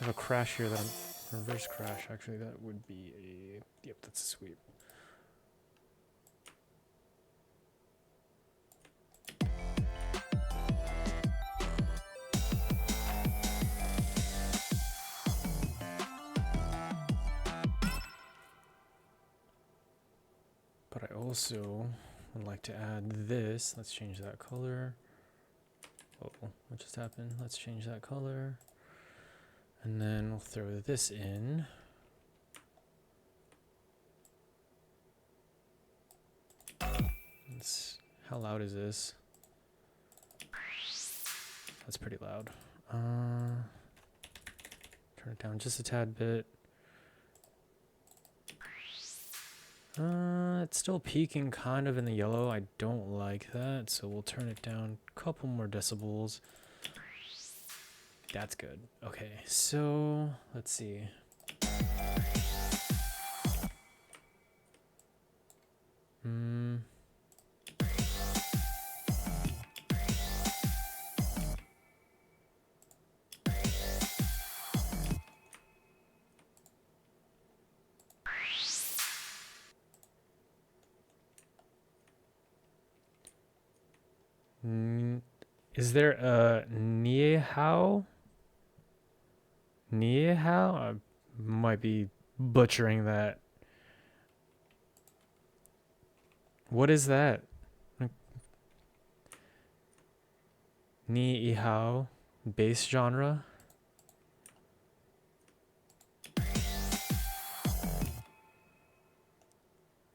have a crash here that I'm, reverse crash, actually, that would be a, yep, that's a sweep. But I also would like to add this. Let's change that color. Oh, what just happened? Let's change that color. And then we'll throw this in. How loud is this? That's pretty loud. Turn it down just a tad bit. It's still peaking kind of in the yellow. I don't like that, so we'll turn it down a couple more decibels. That's good. Okay, so let's see. Is there a Niehao? Niehao? I might be butchering that. What is that? Niehao? Bass genre?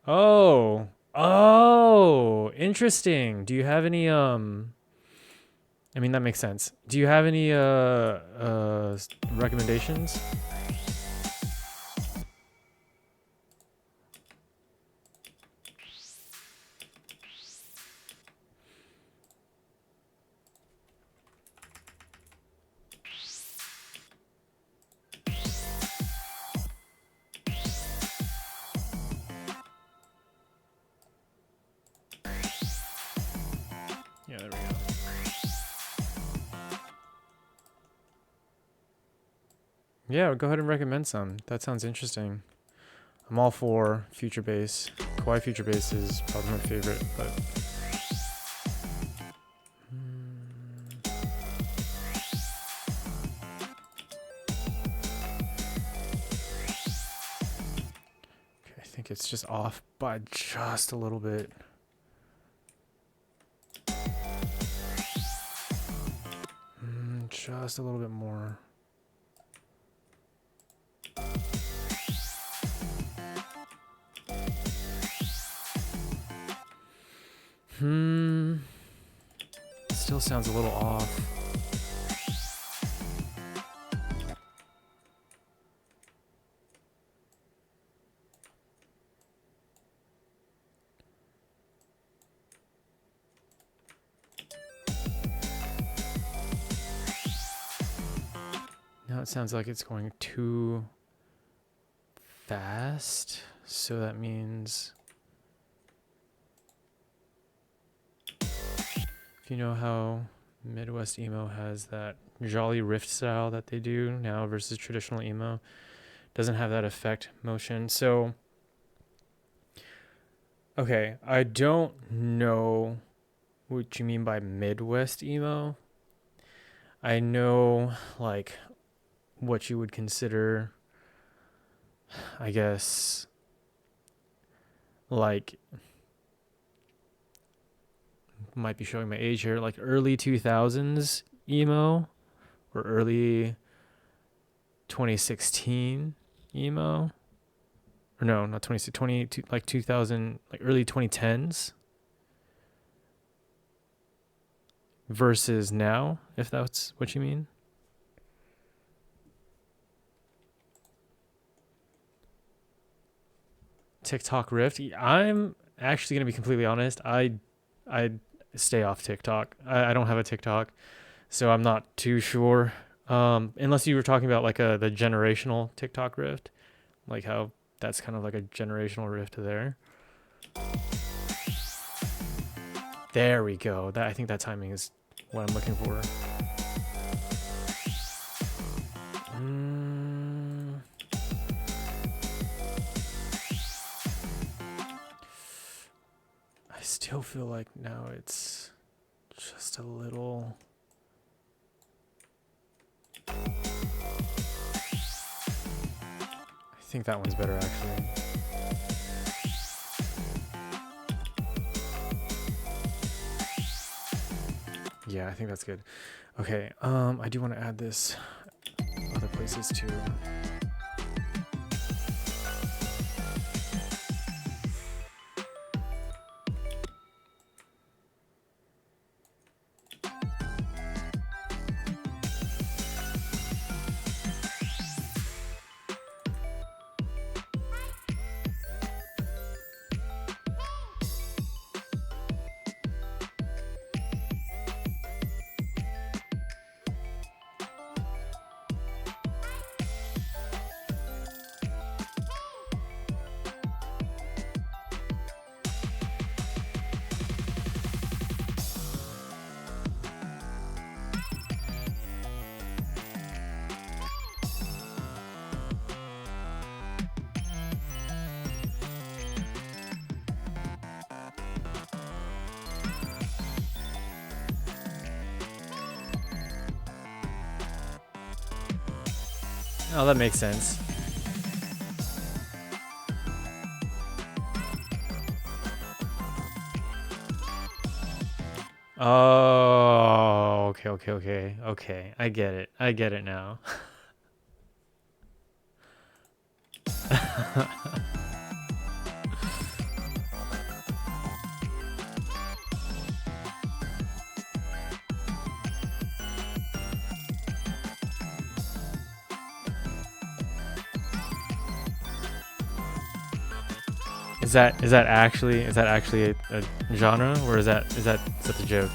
Oh. Oh, interesting. Do you have any I mean that makes sense. Do you have any recommendations? Yeah, there we go. Yeah, go ahead and recommend some. That sounds interesting. I'm all for future bass. Kawaii future bass is probably my favorite, but okay, I think it's just off by just a little bit. Just a little bit more. Still sounds a little off. Now it sounds like it's going too fast, so that means if you know how Midwest emo has that jolly riff style that they do now versus traditional emo, doesn't have that effect motion. So okay, I don't know what you mean by Midwest emo. I know like what you would consider, I guess, like, might be showing my age here, like early 2000s emo or early 2016 emo, or no, not 20, like 2000, like early 2010s versus now, if that's what you mean. TikTok Rift. I'm actually gonna be completely honest. I stay off TikTok. I don't have a TikTok, so I'm not too sure. Unless you were talking about like the generational TikTok Rift, like how that's kind of like a generational rift there. There we go. That, I think that timing is what I'm looking for. I still feel like now it's just a little. I think that one's better actually. Yeah, I think that's good. Okay, I do want to add this other places too. Oh, that makes sense. Oh, okay. I get it. I get it now. Is that actually a genre, or is that the joke?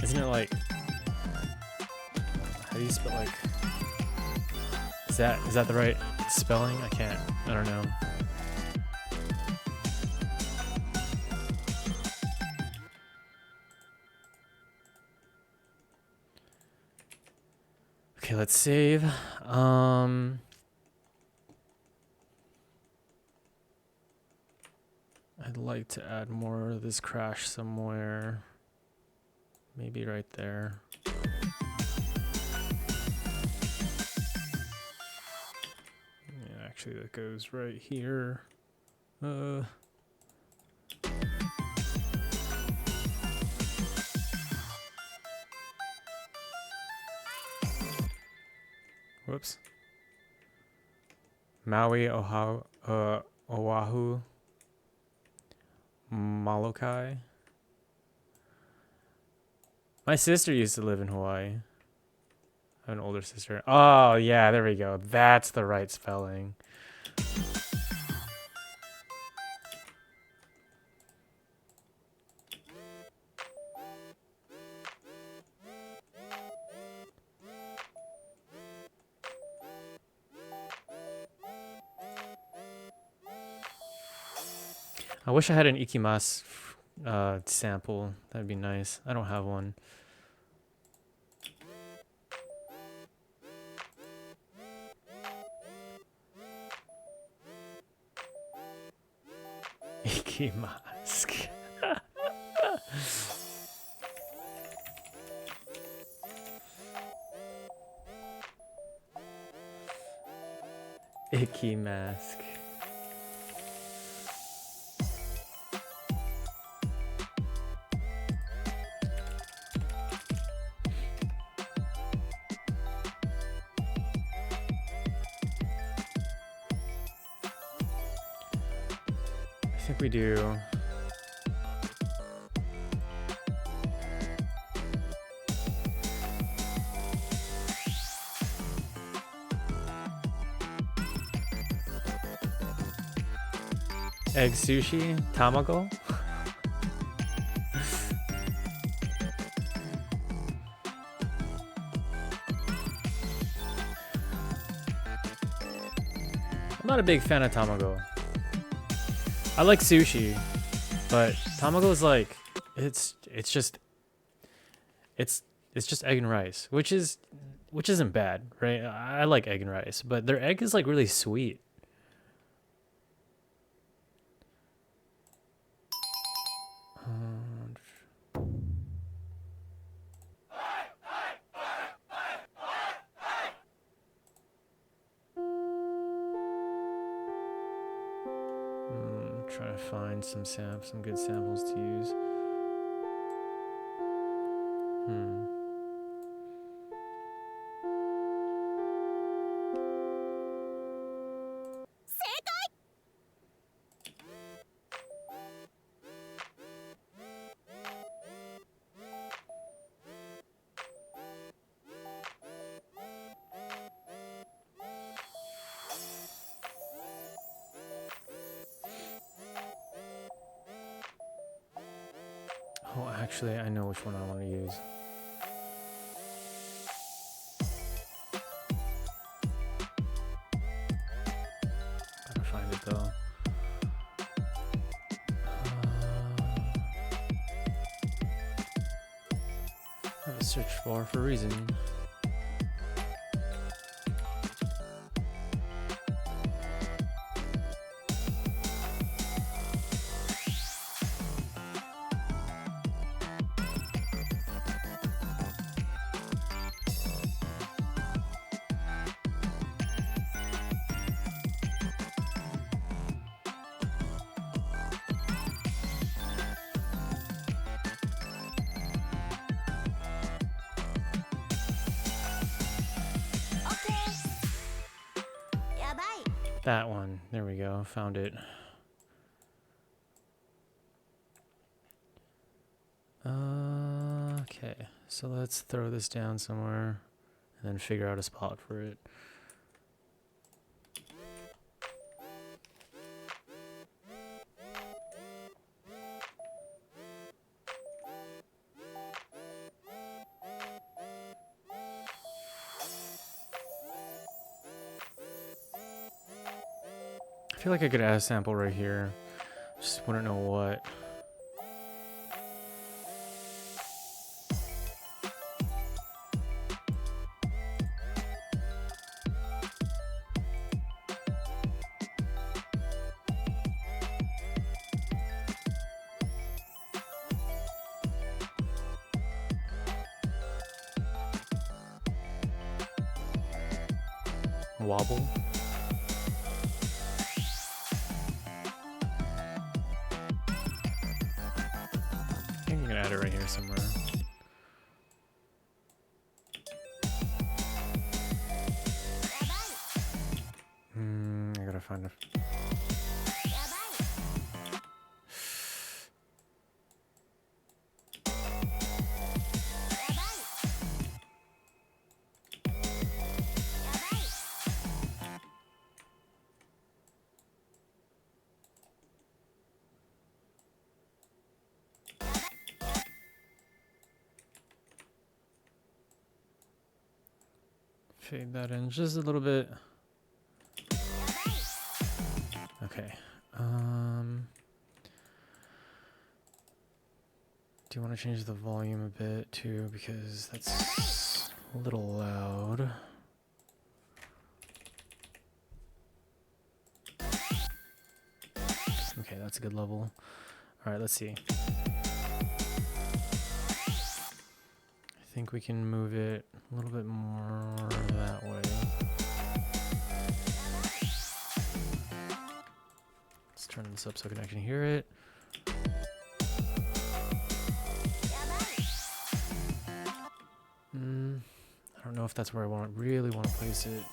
Isn't it like, how do you spell, like, is that the right spelling? I don't know. Okay, let's save. I'd like to add more of this crash somewhere. Maybe right there. Yeah, actually that goes right here. Whoops. Maui, Oahu, Molokai. My sister used to live in Hawaii. I have an older sister. Oh, yeah, there we go. That's the right spelling. I wish I had an ikimasu sample. That'd be nice. I don't have one. Ikimasu. Ikimasu. I think we do. Egg sushi, tamago. I'm not a big fan of tamago. I like sushi, but tamago is like, it's just egg and rice, which isn't bad, right? I like egg and rice, but their egg is like really sweet. Trying to find some good samples to use. Oh, actually, I know which one I want to use. Gotta find it though. I have a search bar for a reason. That one. There we go. Found it. Okay. So let's throw this down somewhere and then figure out a spot for it. I feel like I could add a sample right here. Just wouldn't know what. Wobble. I think I'm gonna add it right here somewhere. I gotta find a. Fade that in just a little bit. Okay. Do you want to change the volume a bit too, because that's a little loud. Okay, that's a good level. All right, let's see. I think we can move it a little bit more that way. Let's turn this up so I can actually hear it. I don't know if that's where I really want to place it.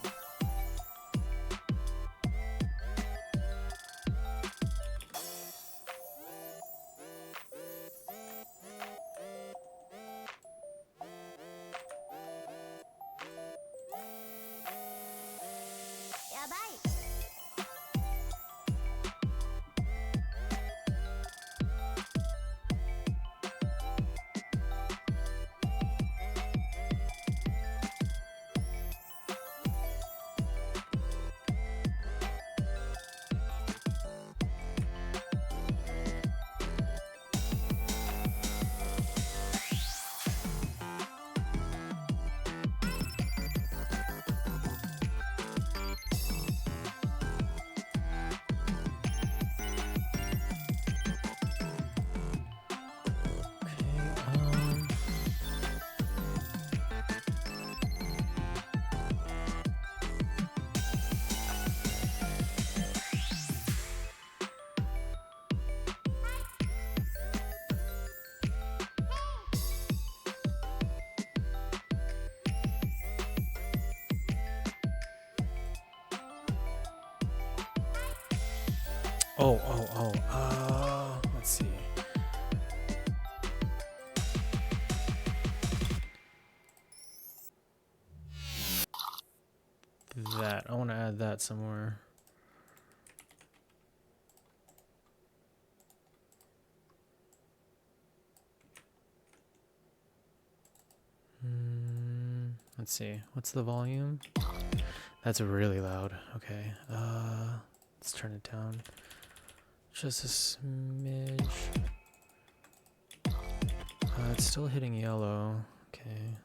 Let's see. That, I want to add that somewhere. Let's see, what's the volume? That's really loud. Okay, let's turn it down just a smidge. It's still hitting yellow. Okay,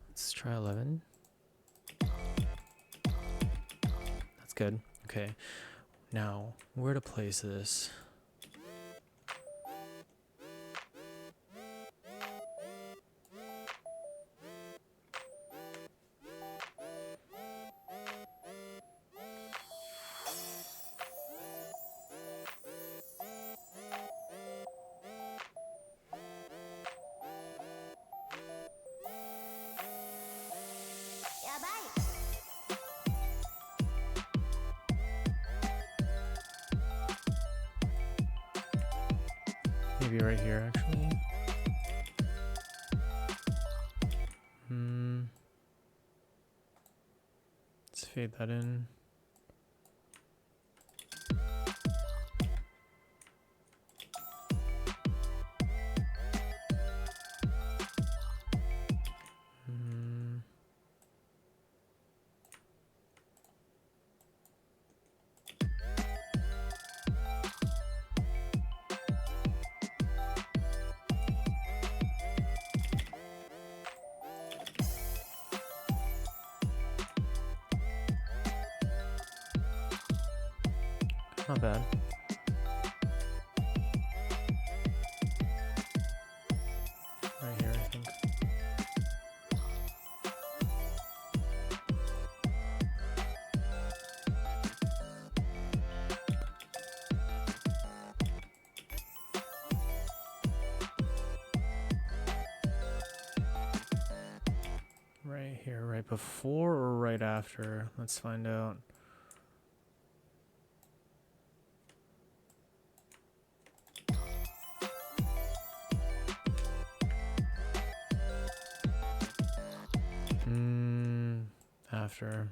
let's try 11. That's good. Okay, now where to place this? maybe right here actually. Let's fade that in. Not bad. Right here, I think. Right here, right before or right after? Let's find out. After.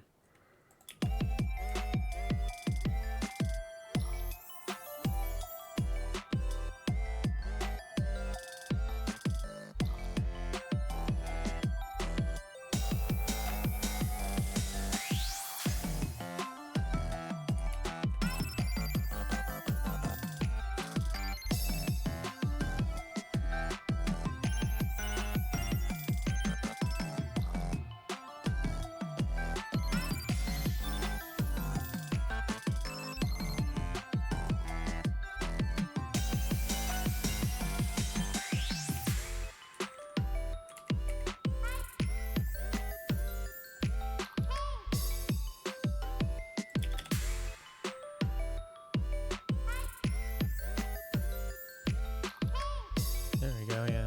There we go, yeah.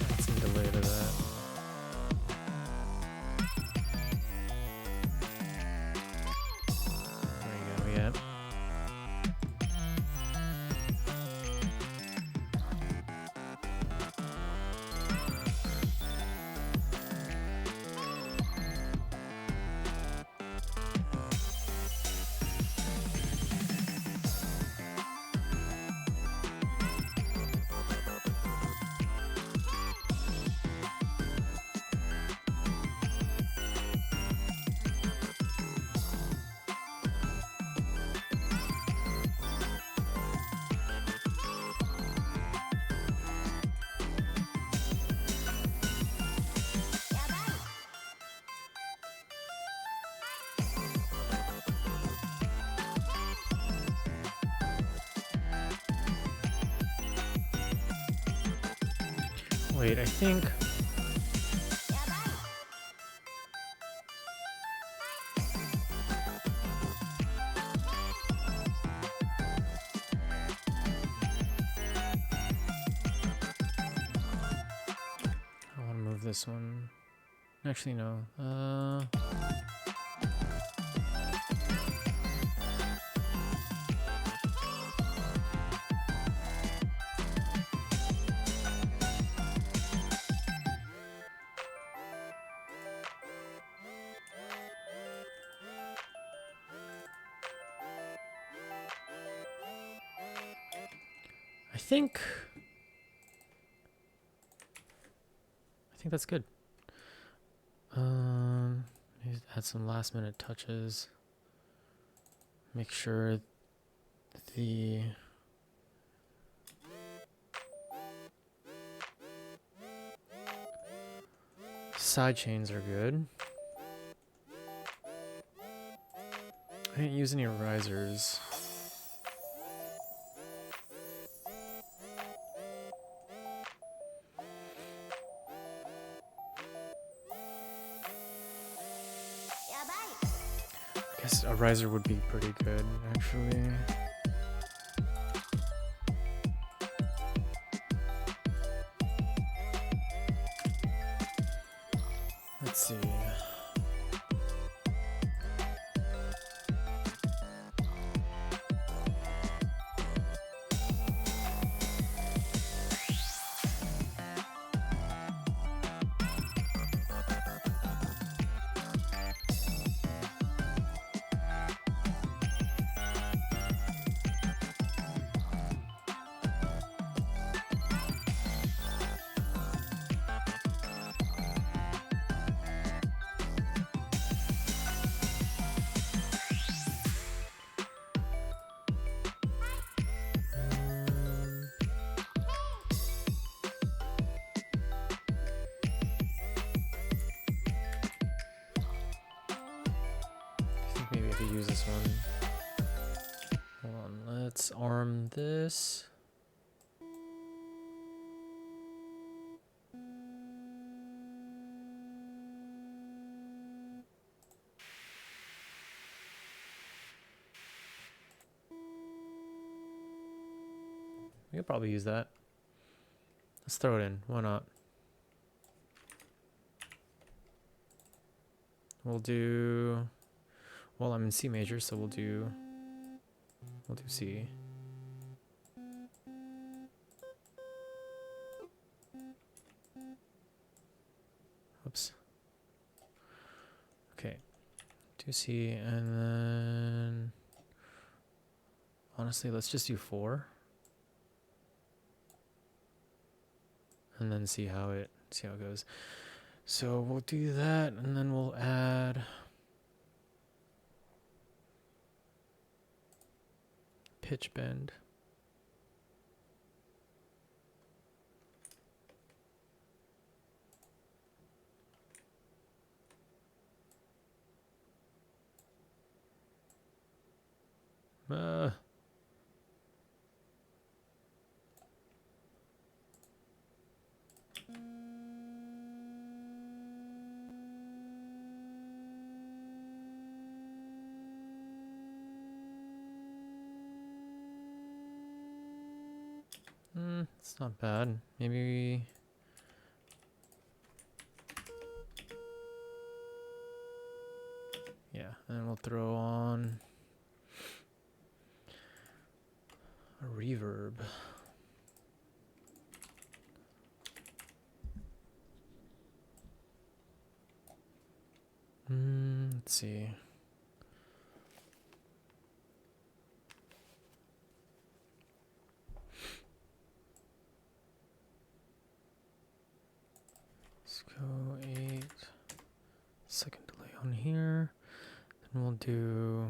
Add some delay to that. There you go, yeah. Wait, I think... I want to move this one. Actually, no. I think that's good. Add some last minute touches. Make sure the side chains are good. I didn't use any risers. I guess a riser would be pretty good, actually. Let's see. Maybe I could use this one. Hold on, let's arm this. We could probably use that. Let's throw it in. Why not? We'll do. Well, I'm in C major, so we'll do C. Oops. Okay. Do C, and then honestly, let's just do 4. And then see how it goes. So we'll do that, and then we'll add pitch bend. It's not bad. Maybe yeah, and then we'll throw on a reverb. Let's see. Let's go 8-second delay on here. Then we'll do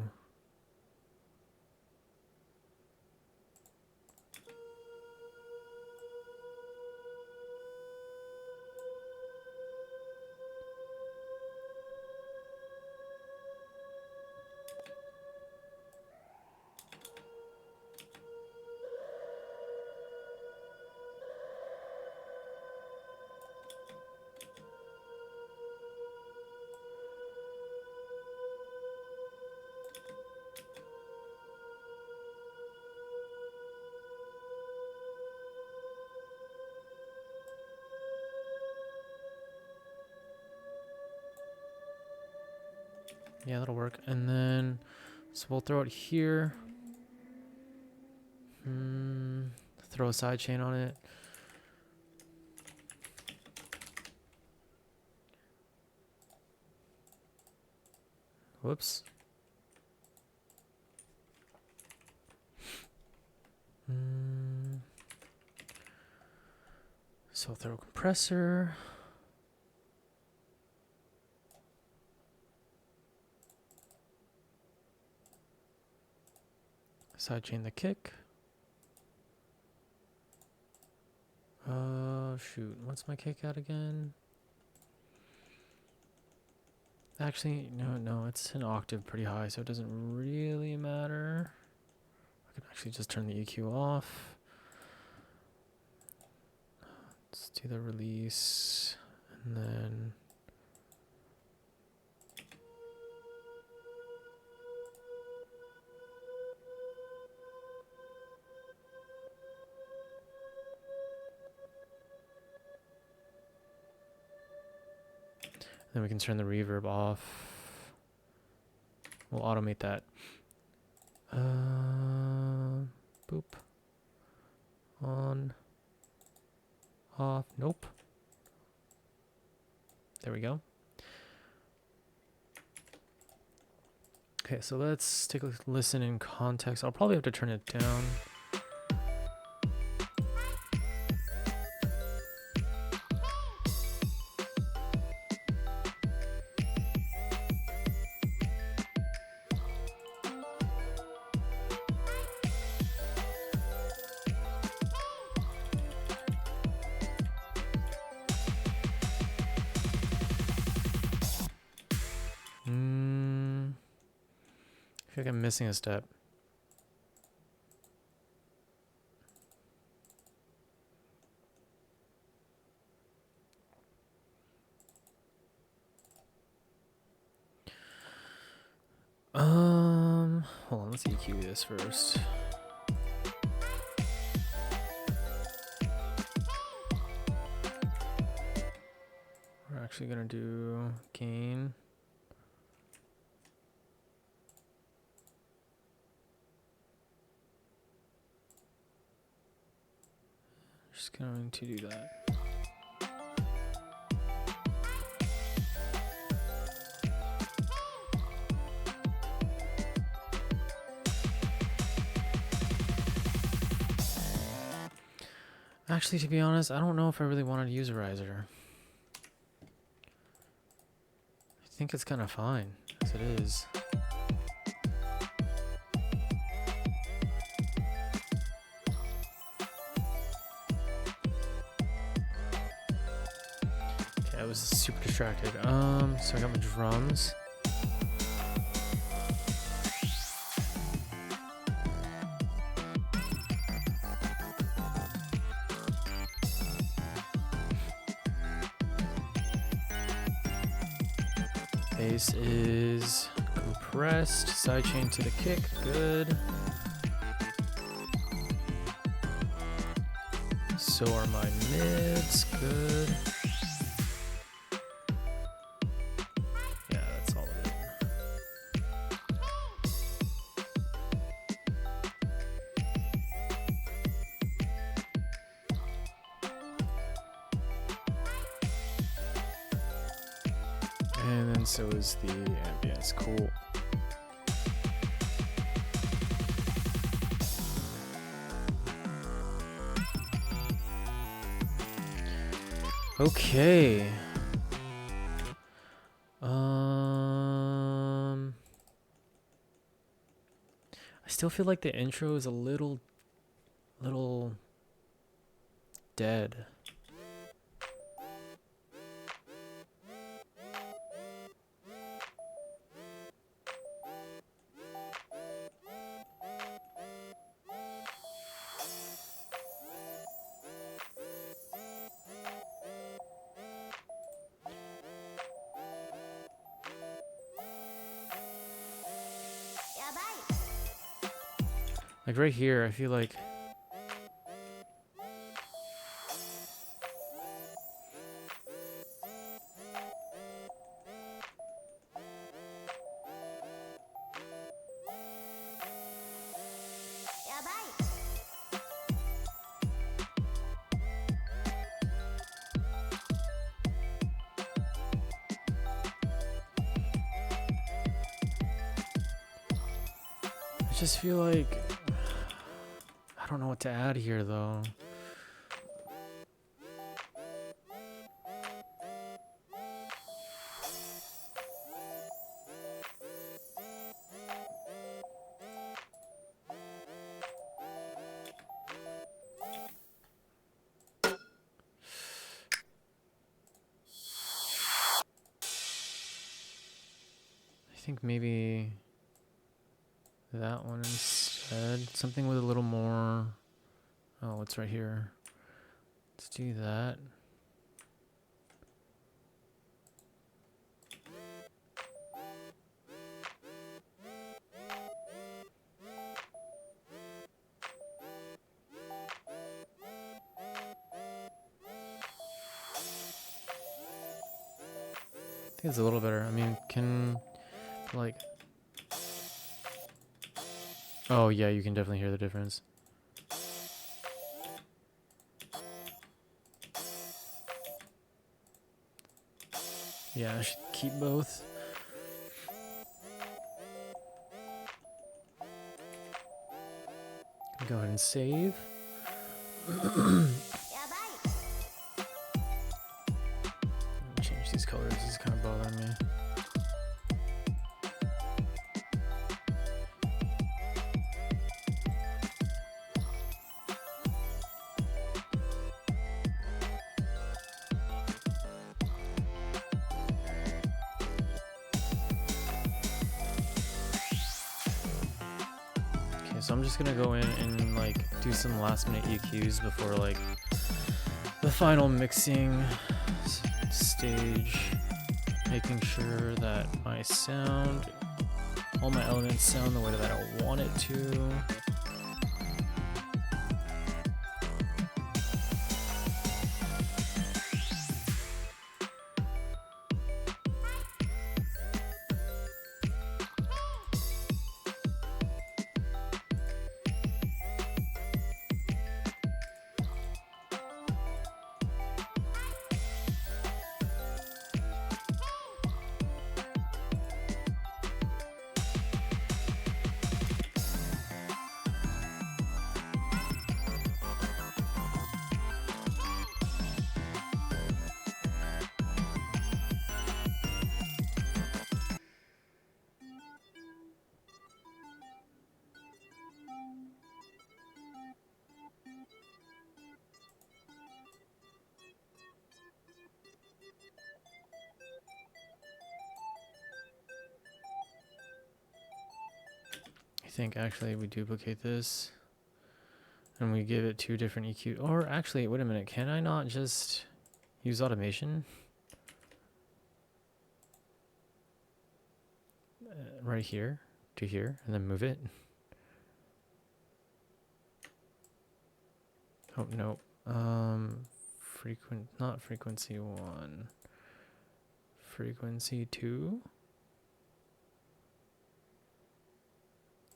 yeah, that'll work. And then so we'll throw it here. Throw a sidechain on it. Whoops. So throw a compressor. Sidechain the kick. Shoot, what's my kick at again? Actually, no, it's an octave pretty high, so it doesn't really matter. I can actually just turn the EQ off. Let's do the release, and then Then we can turn the reverb off. We'll automate that. Boop. On. Off. Nope. There we go. Okay, so let's take a listen in context. I'll probably have to turn it down. I feel like I'm missing a step. Hold on, let's EQ this first. We're actually gonna do gain. Just going to do that. Actually, to be honest, I don't know if I really wanted to use a riser. I think it's kind of fine as it is. Okay, I was super distracted. So I got my drums. Bass is compressed, sidechain to the kick, good. So are my mids, good. Yeah, that's all of it. And then so is the ambience, cool. Okay. I still feel like the intro is a little dead. Like right here, I feel like I just feel like I don't know what to add here though. I think maybe that one instead. Something with a little more. Oh, it's right here. Let's do that. think it's a little better. I mean, can, like... Oh, yeah, you can definitely hear the difference. Yeah, I should keep both. Go ahead and save. Change these colors. This is kind of bothering me. So I'm just gonna go in and like do some last minute EQs before like the final mixing stage, making sure that my sound, all my elements sound the way that I want it to. I think actually we duplicate this and we give it 2 different EQ. Or actually, wait a minute, can I not just use automation? Right here to here and then move it. Oh, no. Not frequency 1. Frequency 2?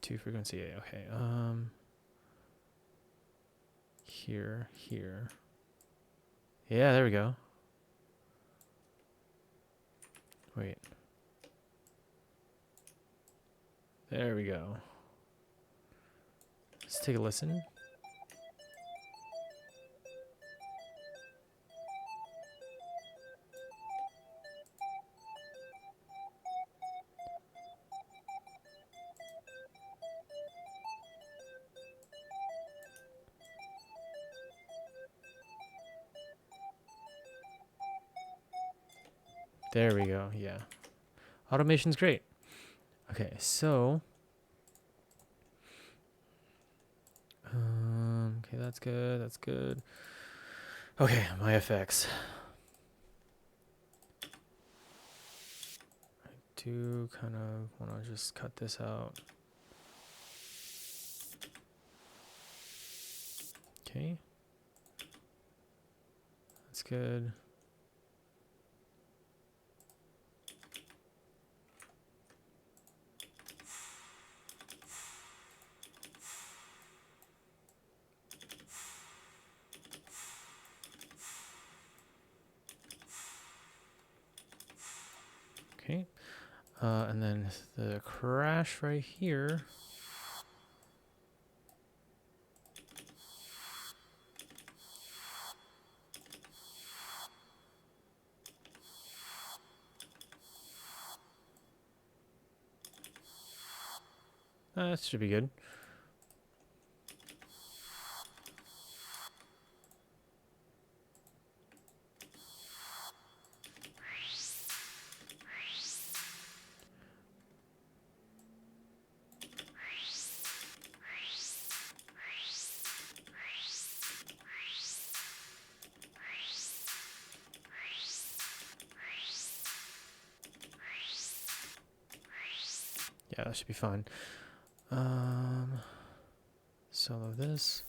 2 frequency A, okay. Here. Yeah, there we go. Wait. There we go. Let's take a listen. There we go, yeah. Automation's great. Okay, so... okay, that's good. Okay, my effects. I do kind of want to just cut this out. Okay. That's good. Okay, and then the crash right here. That should be good. Yeah, that should be fine. Solo this.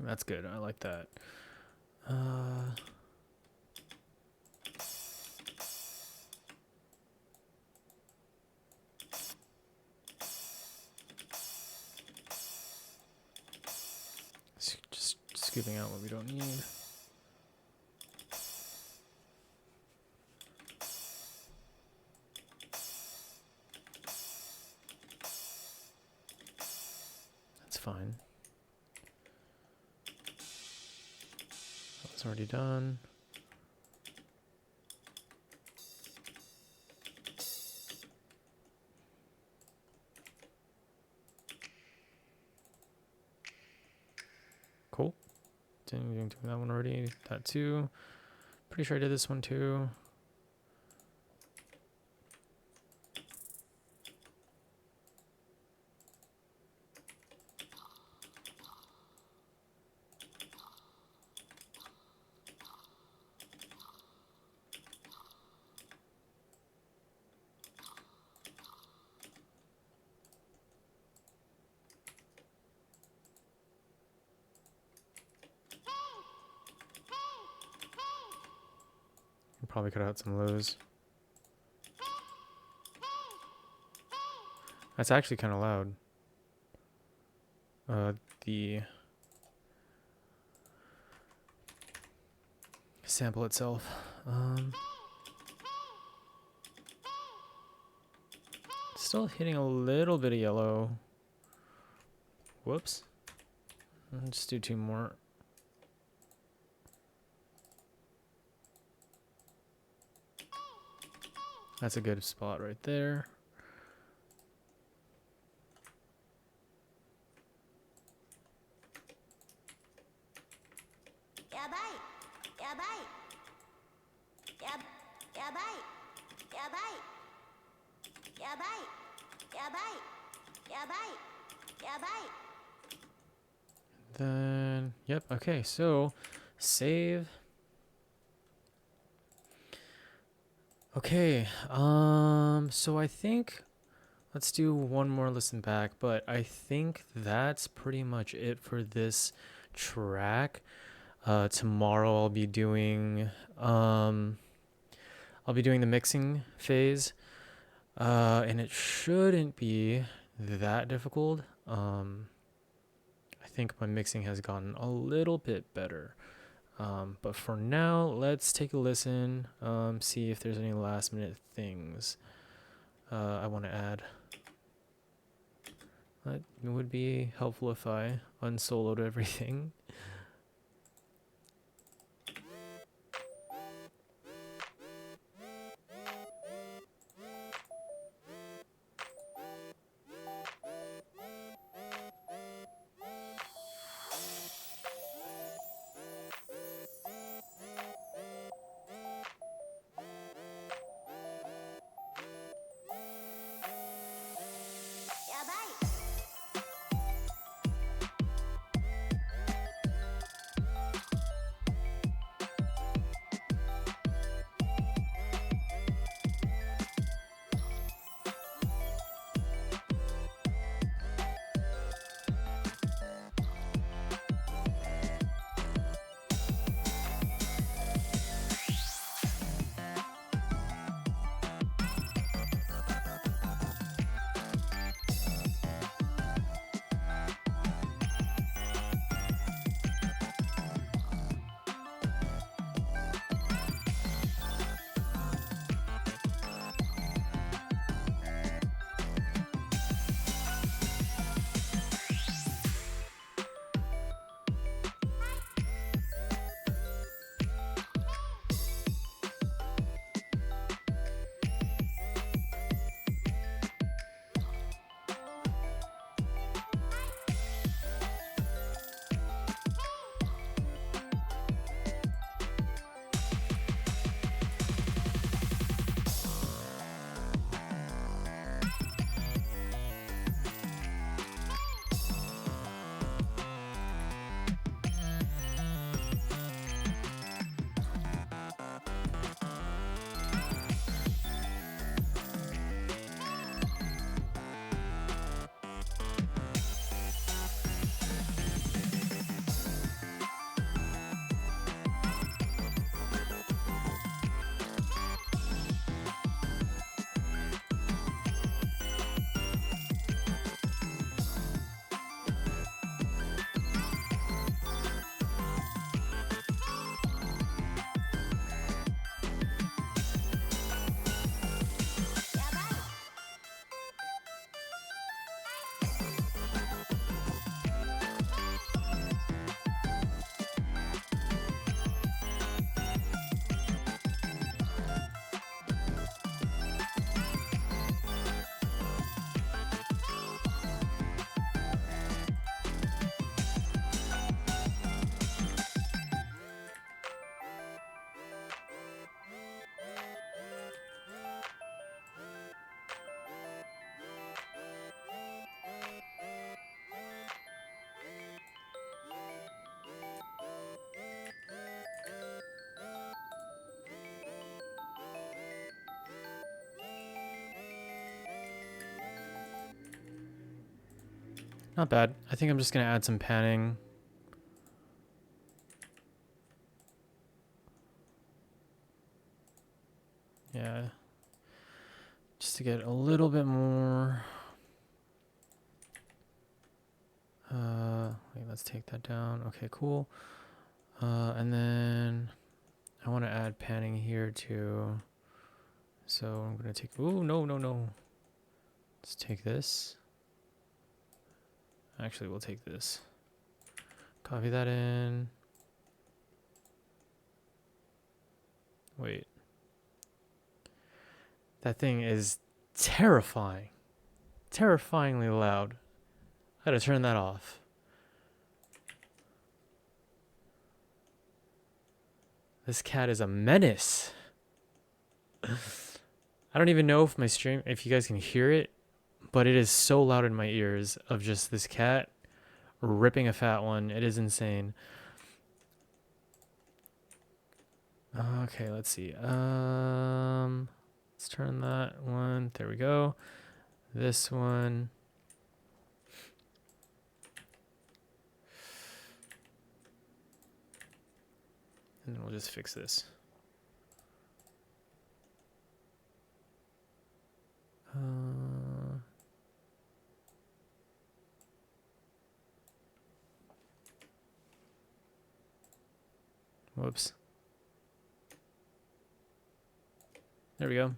That's good. I like that. Just scooping out what we don't need. That's fine. That's already done. Cool. Didn't do that one already. That too. Pretty sure I did this one too. Probably could have had some lows. That's actually kind of loud. The sample itself. Still hitting a little bit of yellow. Whoops. Let's do 2 more. That's a good spot right there. Then, yep, okay, so save. Okay, so I think let's do one more listen back, but I think that's pretty much it for this track. Tomorrow I'll be doing the mixing phase, and it shouldn't be that difficult. I think my mixing has gotten a little bit better. But for now, let's take a listen, see if there's any last minute things I want to add. It would be helpful if I unsoloed everything. Not bad. I think I'm just gonna add some panning. Yeah. Just to get a little bit more. Wait, let's take that down. Okay, cool. And then I want to add panning here too. So I'm gonna take. Oh no no no! Let's take this. Actually, we'll take this. Copy that in. Wait. That thing is terrifying. Terrifyingly loud. I gotta turn that off. This cat is a menace. I don't even know if my stream, if you guys can hear it, but it is so loud in my ears of just this cat ripping a fat one. It is insane. Okay, let's see. Let's turn that one. There we go. This one. And then we'll just fix this. Whoops. There we go.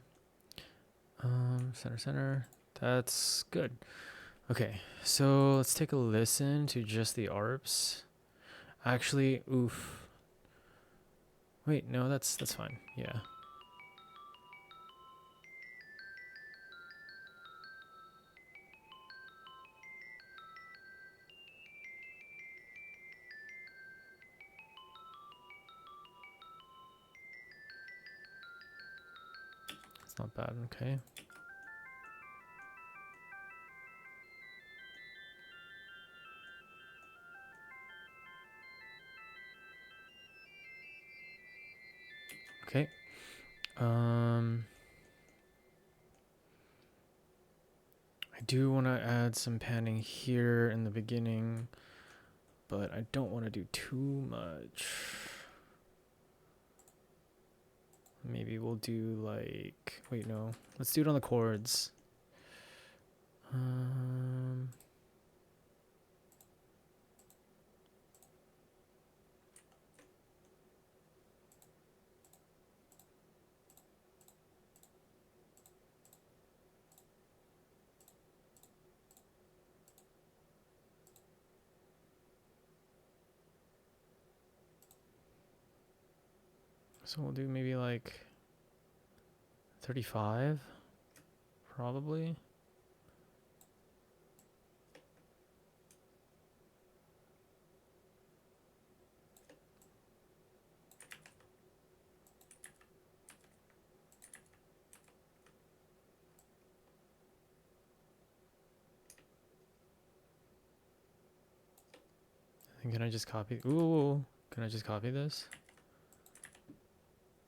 Center. That's good. Okay, so let's take a listen to just the ARPs. Actually, oof. Wait, no, that's fine. Yeah. It's not bad, okay. Okay. I do want to add some panning here in the beginning, but I don't want to do too much. Maybe we'll do like, wait, no. Let's do it on the chords. So we'll do maybe like 35, probably. And can I just copy? Ooh, can I just copy this?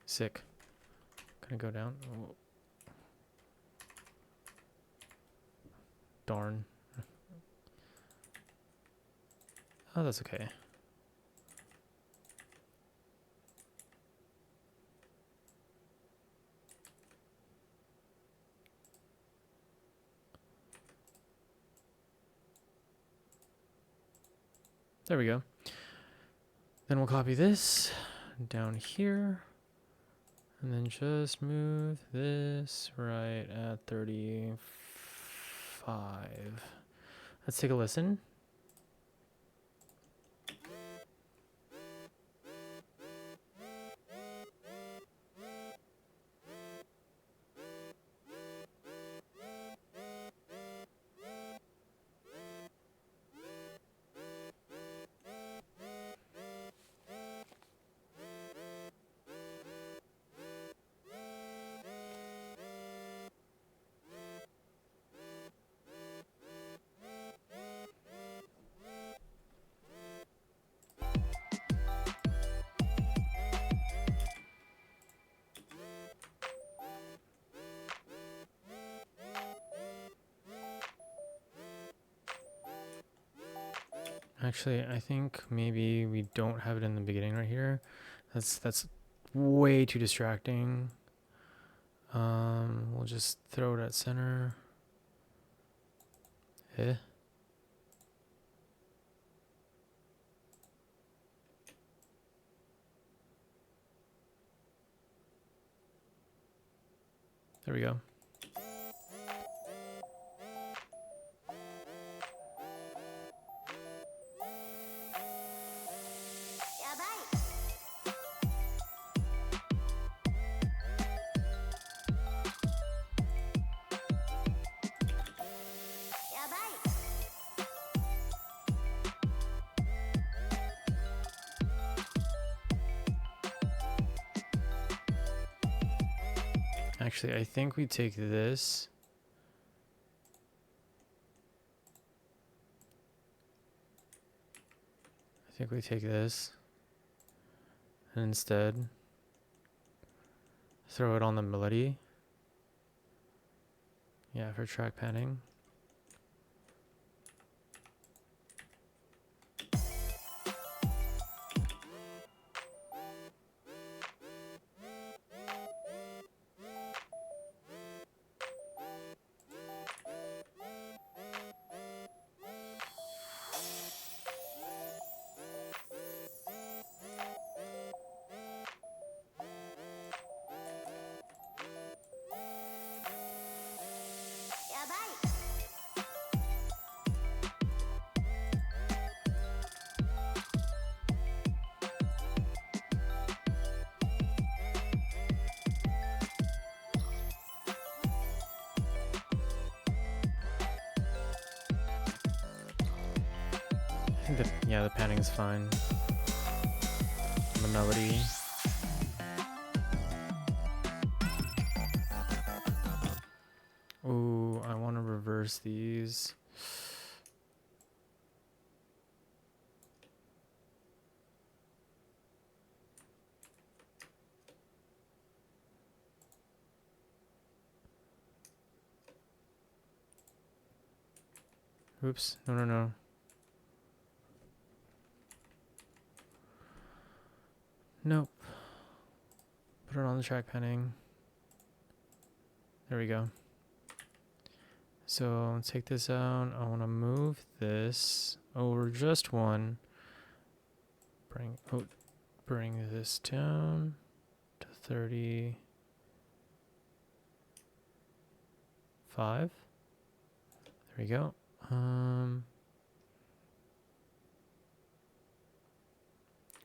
Sick. Can I go down? Oh. Darn. Oh, that's okay. There we go. Then we'll copy this down here. And then just move this right at 35. Let's take a listen. Actually, I think maybe we don't have it in the beginning right here. That's way too distracting. We'll just throw it at center. Eh. There we go. Actually, I think we take this. I think we take this and instead throw it on the melody. Yeah, for track panning. I think the panning is fine. The melody. Ooh, I want to reverse these. Oops, no. Nope. Put it on the track panning. There we go. So let's take this out. I want to move this over just one. Bring this down to 35. There we go.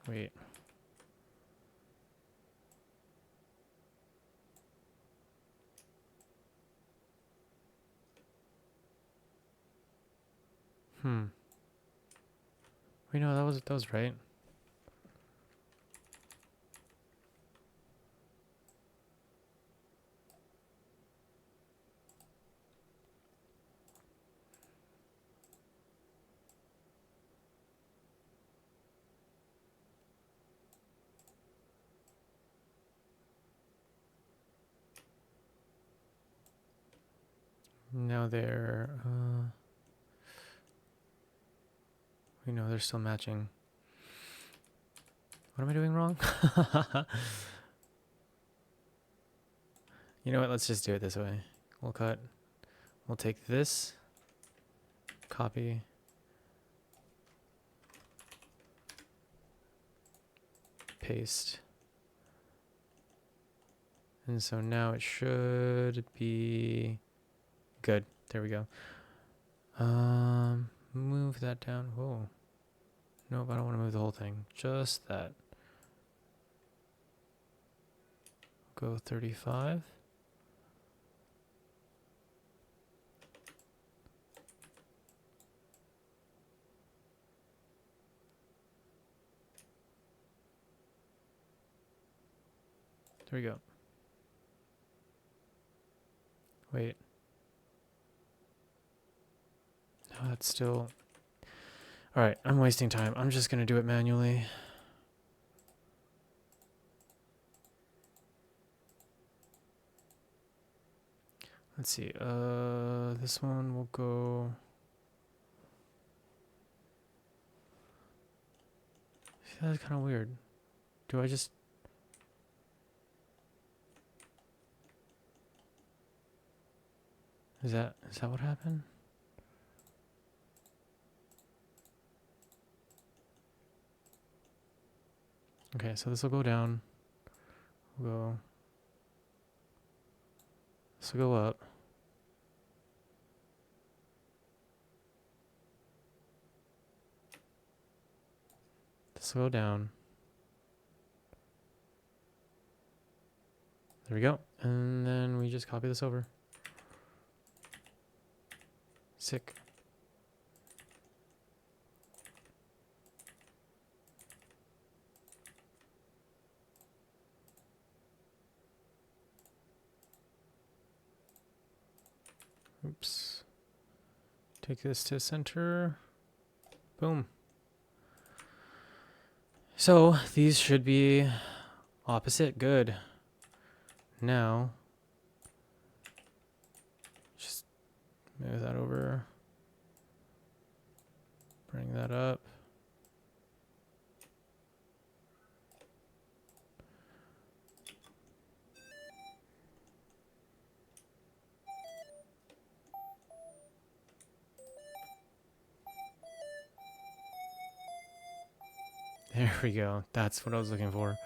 Wait. Wait, no, that was right. Now they're we know they're still matching. What am I doing wrong? You know what? Let's just do it this way. We'll take this, copy, paste. And so now it should be good. There we go. Move that down. Whoa. Nope, I don't want to move the whole thing. Just that. Go 35. There we go. Wait. No, that's still... Alright, I'm wasting time. I'm just going to do it manually. Let's see. This one will go... That's kind of weird. Do I just... Is that what happened? Okay, so this will go down. This will go up. This will go down. There we go. And then we just copy this over. Sick. Oops. Take this to center. Boom. So these should be opposite. Good. Now, just move that over. Bring that up. There we go. That's what I was looking for.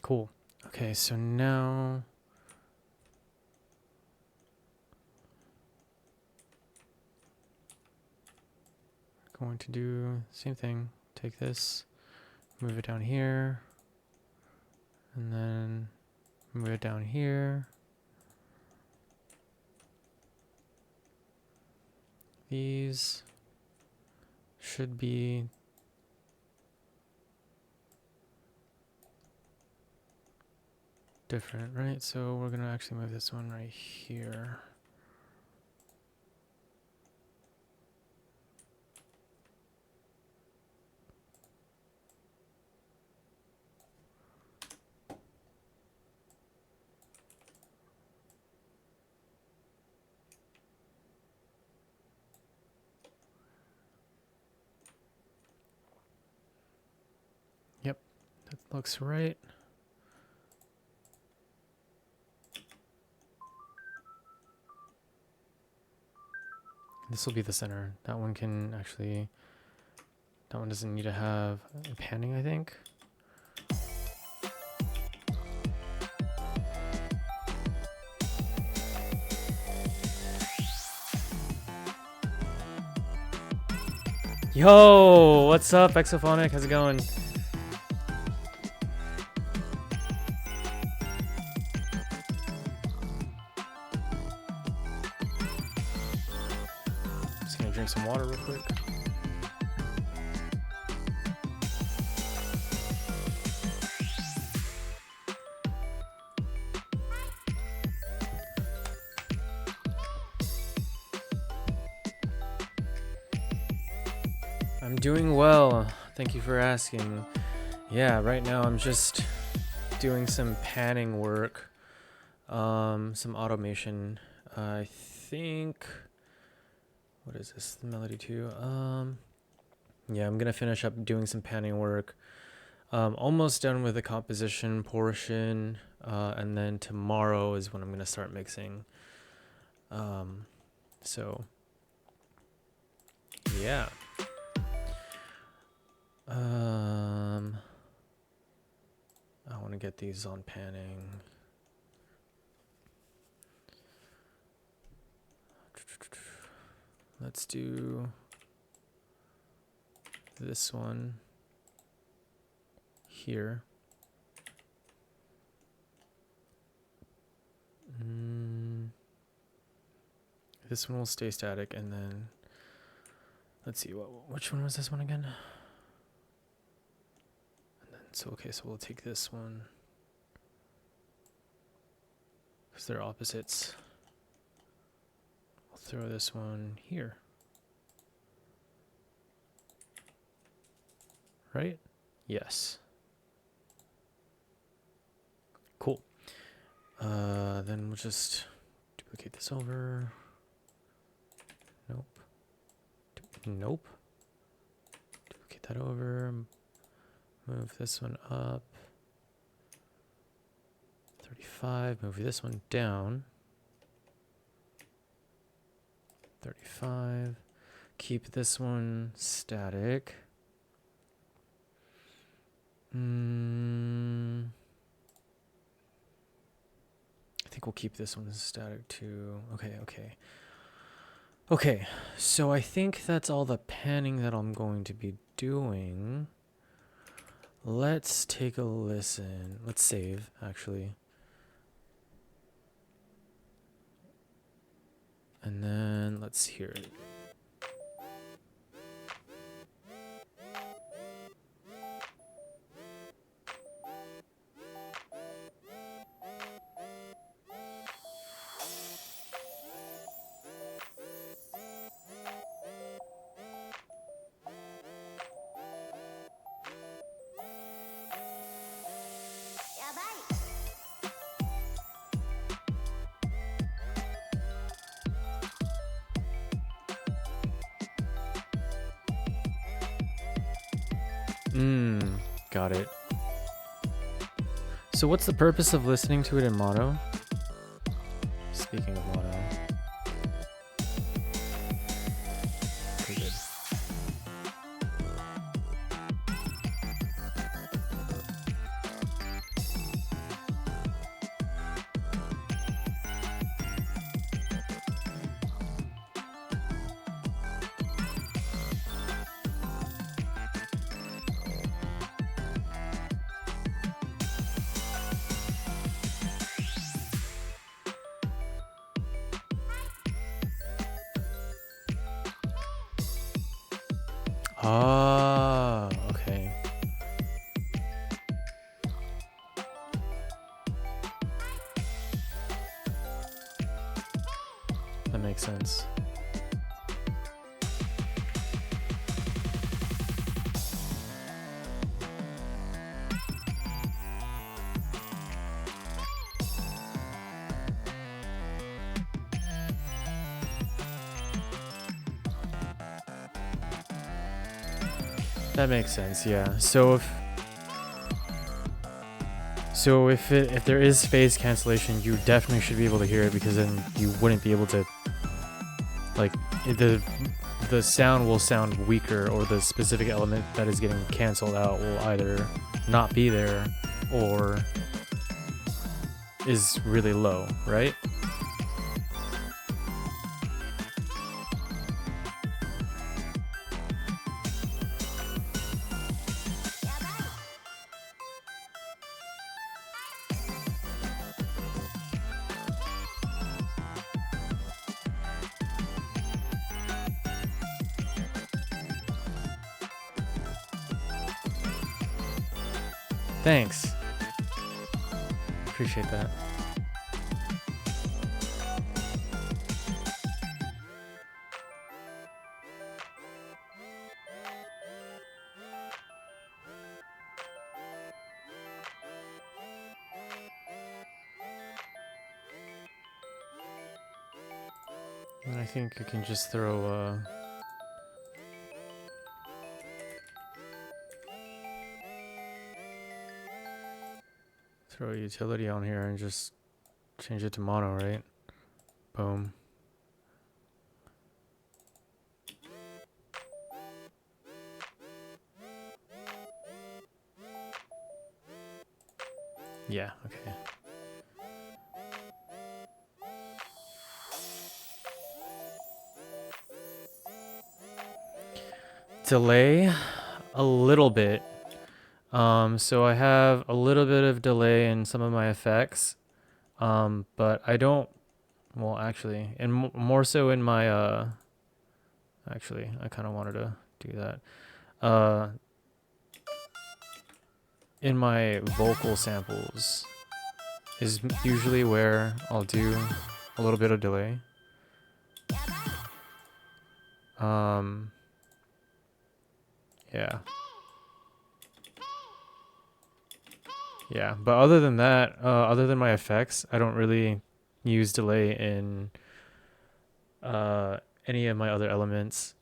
Cool. Okay, so now going to do the same thing. Take this, move it down here, and then move it down here. These should be different, right? So we're gonna actually move this one right here. Yep, that looks right. This will be the center. That one can actually, that one doesn't need to have a panning, I think. Yo, what's up, Exophonic? How's it going? Just gonna drink some water real quick. I'm doing well. Thank you for asking. Yeah, right now I'm just doing some panning work, some automation. I think, what is this? The Melody 2. Yeah, I'm gonna finish up doing some panning work. Almost done with the composition portion, and then tomorrow is when I'm gonna start mixing. So yeah. I want to get these on panning. Let's do this one here. This one will stay static, and then let's see, which one was this one again? And then, so okay, so we'll take this one because they're opposites. We'll throw this one here. Right? Yes. Cool. Then we'll just duplicate this over. Nope. Nope. Duplicate that over. Move this one up. 35. Move this one down. 35. Keep this one static. I think we'll keep this one static too. Okay, so I think that's all the panning that I'm going to be doing. Let's take a listen. Let's save, actually. And then let's hear it. Got it. So what's the purpose of listening to it in mono? Speaking of mono. Okay, good. Ah, okay. That makes sense. That makes sense, yeah. So if there is phase cancellation, you definitely should be able to hear it, because then you wouldn't be able to, like, the sound will sound weaker, or the specific element that is getting canceled out will either not be there or is really low, right? Thanks. Appreciate that. And I think you can just throw throw a utility on here and just change it to mono, right? Boom. Yeah, okay. Delay a little bit. So I have a little bit of delay in some of my effects, but I don't, well, actually, and more so in my Actually, I kind of wanted to do that. In my vocal samples is usually where I'll do a little bit of delay. Yeah. Yeah, but other than that, other than my effects, I don't really use delay in any of my other elements.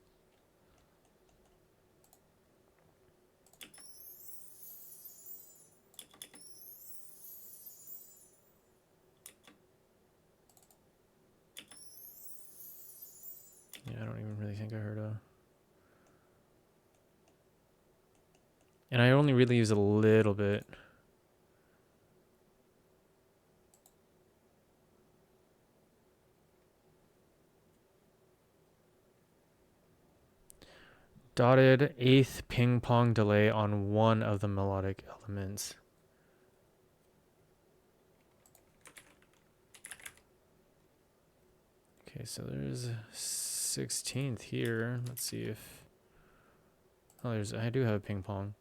Yeah, I don't even really think I heard a... And I only really use a little bit. Dotted eighth ping pong delay on one of the melodic elements. Okay, so there's 16th here. Let's see if... Oh, I do have a ping pong.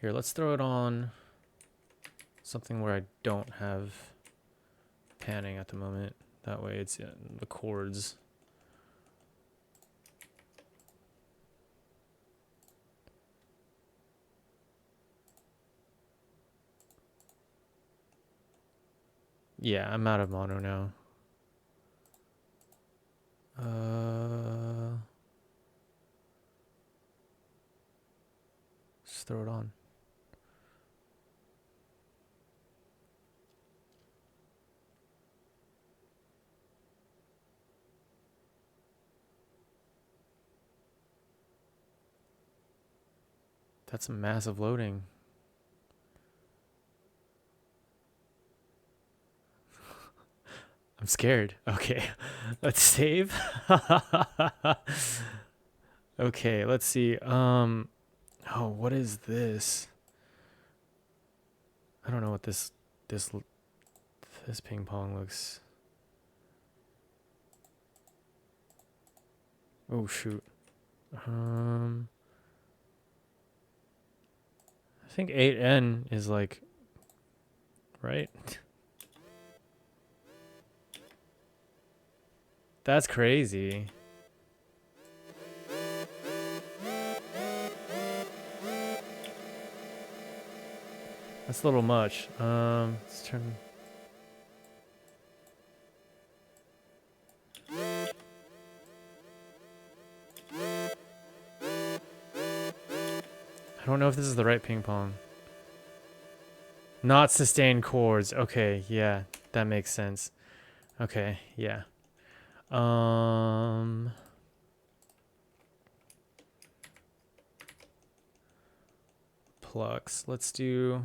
Here, let's throw it on something where I don't have panning at the moment. That way it's the chords. Yeah, I'm out of mono now. Just throw it on. That's a massive loading. I'm scared. Okay, let's save. Okay, let's see. Oh, what is this? I don't know what this ping pong looks. Oh shoot. I think 8N is like right. That's crazy. That's a little much. Let's turn. I don't know if this is the right ping pong. Not sustained chords. Okay, yeah, that makes sense. Okay, yeah. Plucks. Let's do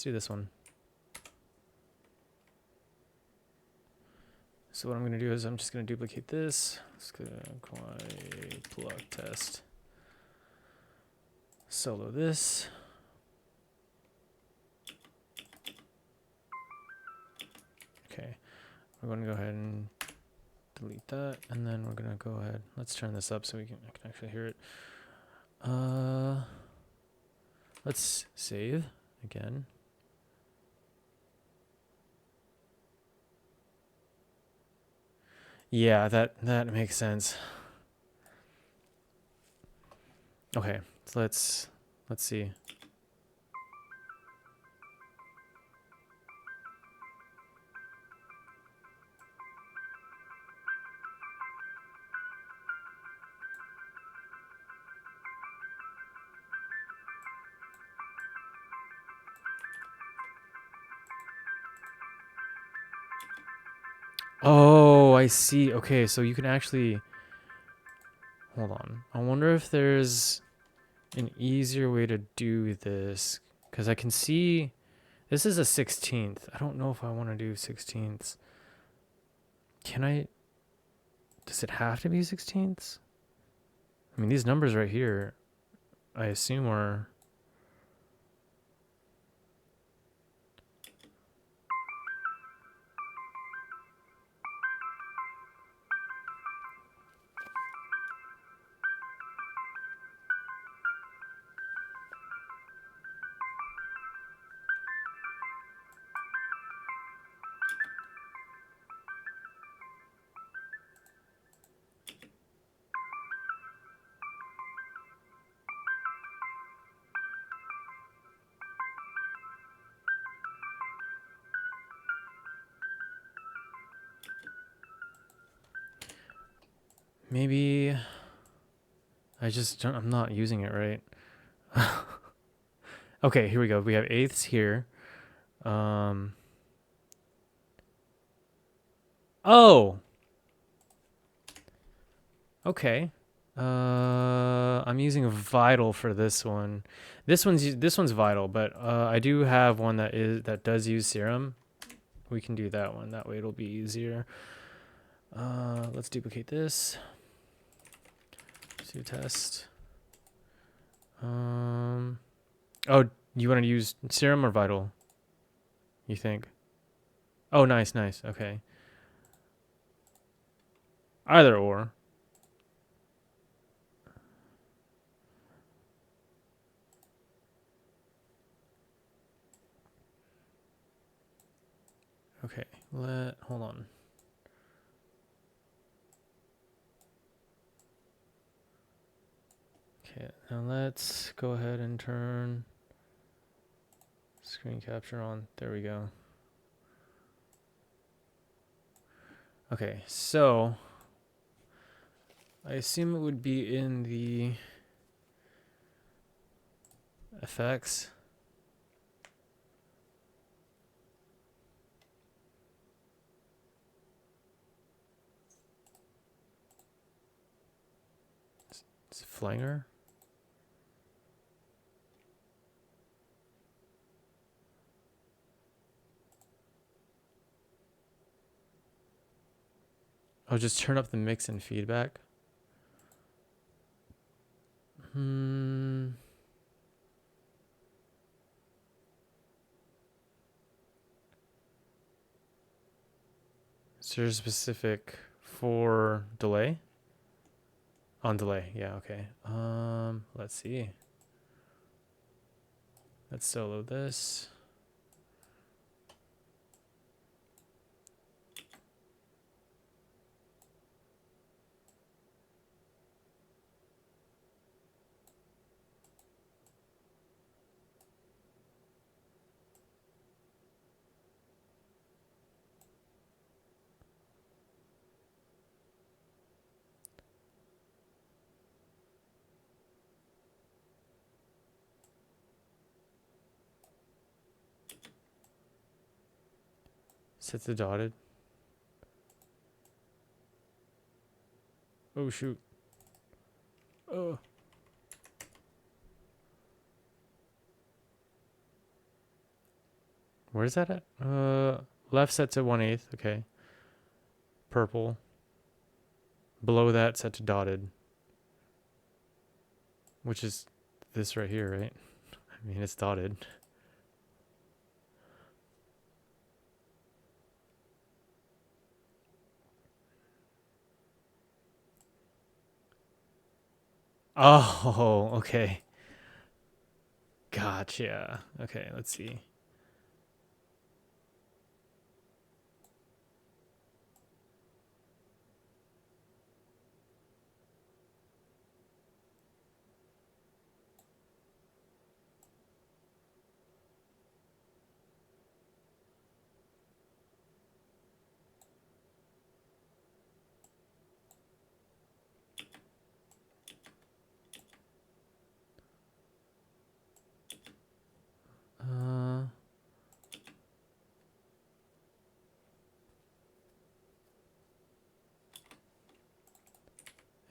this one. So what I'm gonna do is I'm just gonna duplicate this. Let's go Kawaii pluck test. Solo this. Okay, we're gonna go ahead and delete that, and then we're gonna go ahead. Let's turn this up so I can actually hear it. Let's save again. Yeah, that makes sense. Okay, so let's see. Oh, I see. Okay, so you can actually... Hold on. I wonder if there's an easier way to do this. Because I can see... This is a 16th. I don't know if I want to do 16ths. Can I... Does it have to be 16ths? I mean, these numbers right here, I assume are... Maybe I'm not using it right. Okay, here we go. We have eighths here. Oh, okay. I'm using a vital for this one. This one's vital, but I do have one that does use serum. We can do that one. That way it'll be easier. Let's duplicate this. Do test. Oh, you want to use serum or vital? You think? Oh, nice. Okay. Either or. Okay, hold on. Okay, now let's go ahead and turn screen capture on. There we go. Okay, so I assume it would be in the effects. It's flanger. Oh, just turn up the mix and feedback. Is there a specific for delay? On delay, yeah, okay. Let's see. Let's solo this. Set the dotted. Oh shoot. Oh. Where's that at? Left set to 1/8. Okay. Purple. Below that set to dotted. Which is this right here, right? I mean, it's dotted. Oh, okay. Gotcha. Okay, let's see.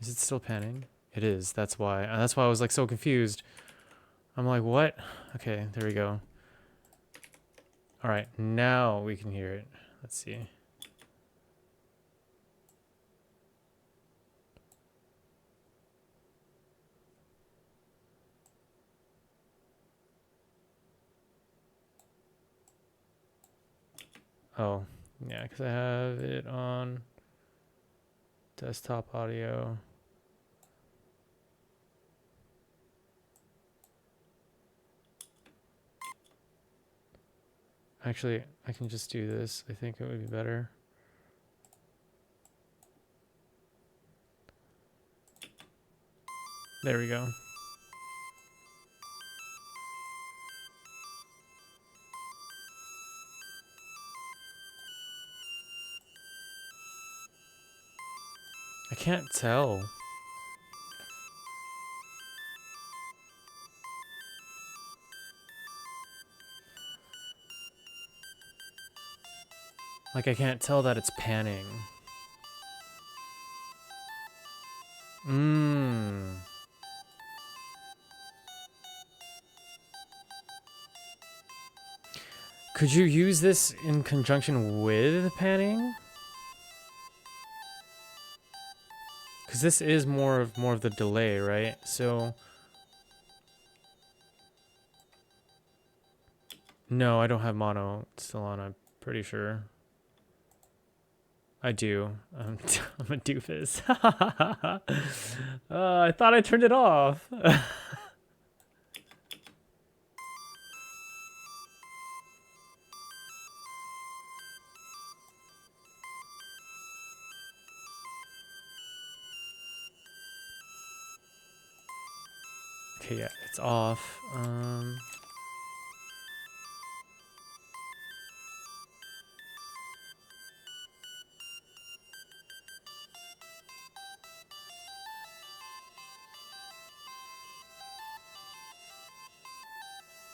Is it still panning? It is. That's why. That's why I was like so confused. I'm like, what? Okay, there we go. All right, now we can hear it. Let's see. Oh, yeah, because I have it on desktop audio. Actually, I can just do this. I think it would be better. There we go. I can't tell. Like, I can't tell that it's panning. Could you use this in conjunction with panning? Because this is more of the delay, right? So no, I don't have mono still on. I'm pretty sure. I do. I'm a doofus. I thought I turned it off. Okay, yeah, it's off.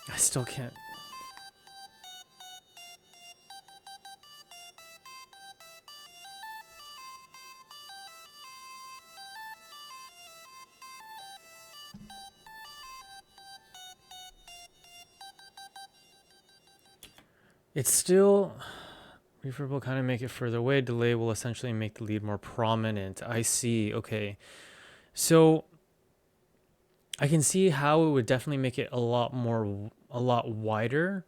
I still can't. It's still... Reverb will kind of make it further away. Delay will essentially make the lead more prominent. I see. Okay. So I can see how it would definitely make it a lot wider,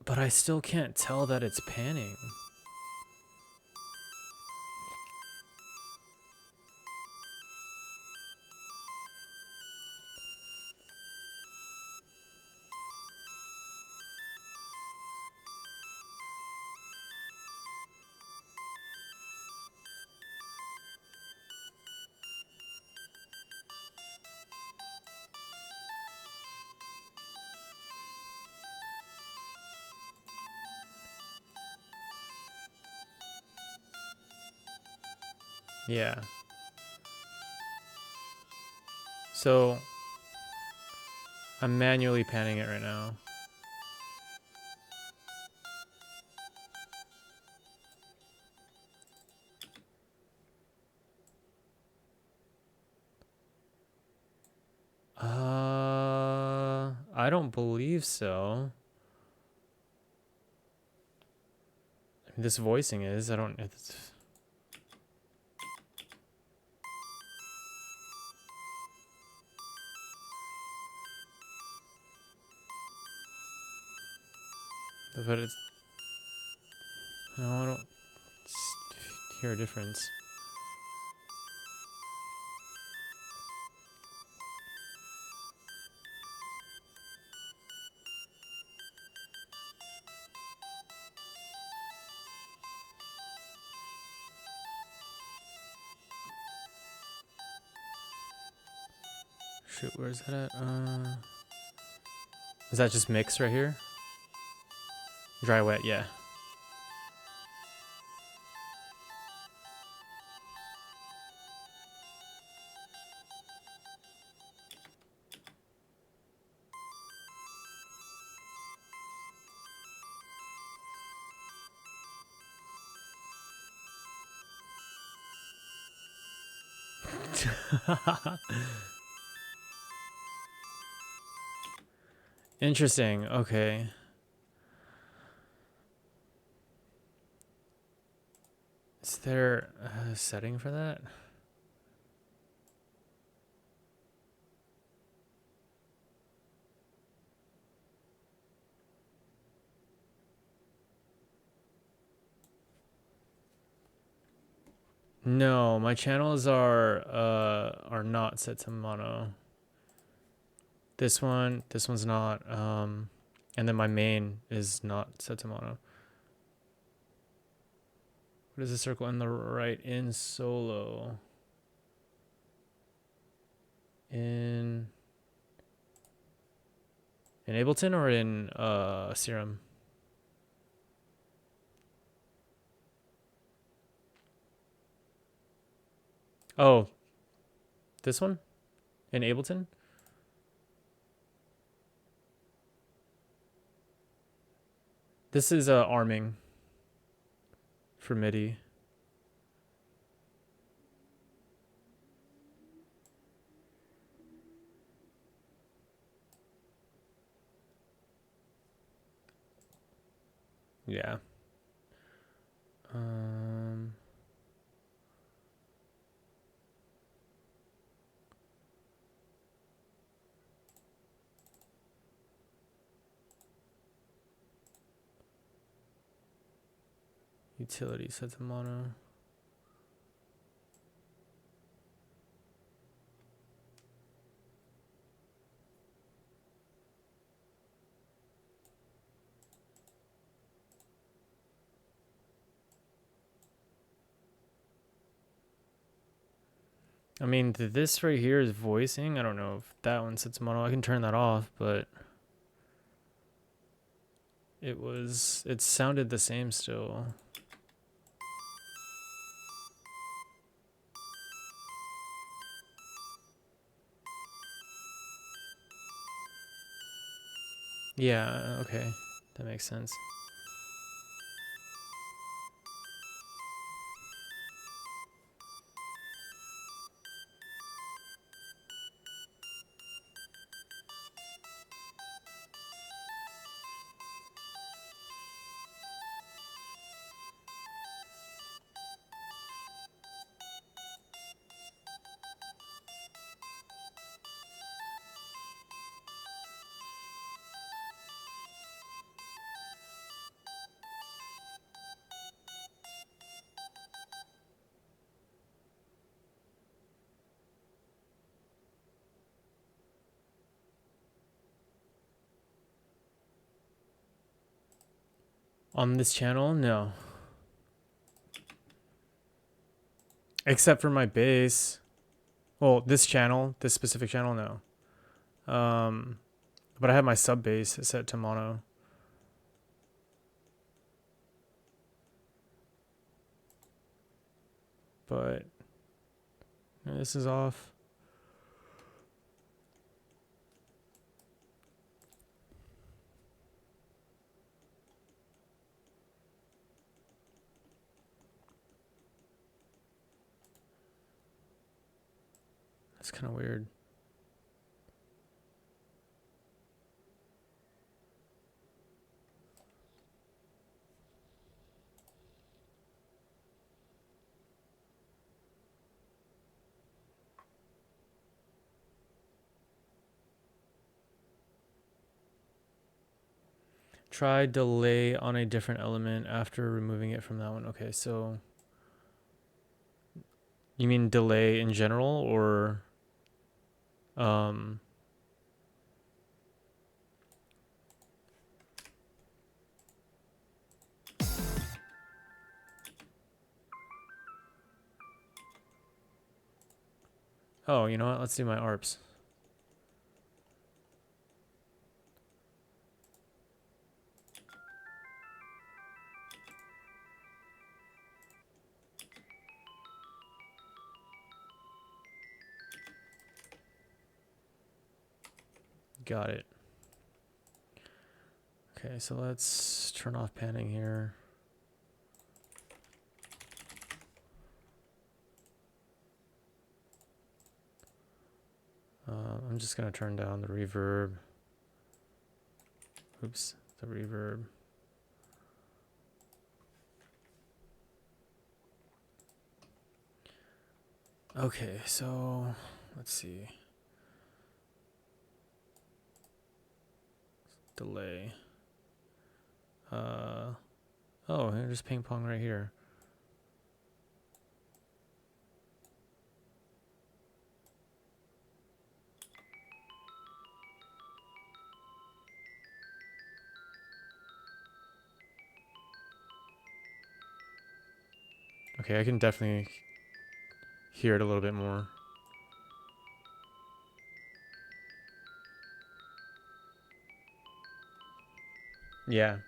but I still can't tell that it's panning. Yeah. So I'm manually panning it right now. I don't believe so. I mean, this voicing is. I don't. It's, but it's. No, I don't hear a difference. Shoot, where's that at? Is that just mix right here? Dry wet, yeah. Interesting. Okay. Is there a setting for that? No, my channels are not set to mono. This one's not, and then my main is not set to mono. What is the circle on the right in solo? In Ableton or in Serum? Oh, this one in Ableton. This is arming for Midi. Yeah. Utility set to mono. I mean, this right here is voicing. I don't know if that one sets mono. I can turn that off, but it sounded the same still. Yeah, okay. That makes sense. On this channel, no. Except for my bass. Well, this channel, this specific channel, no. But I have my sub bass set to mono. But this is off. That's kind of weird. Try delay on a different element after removing it from that one. Okay, so you mean delay in general, or oh, you know what? Let's do my ARPs. Got it. Okay, so let's turn off panning here. I'm just gonna turn down the reverb. Oops, the reverb. Okay, so let's see. Delay. Oh, there's ping pong right here. Okay, I can definitely hear it a little bit more. Yeah.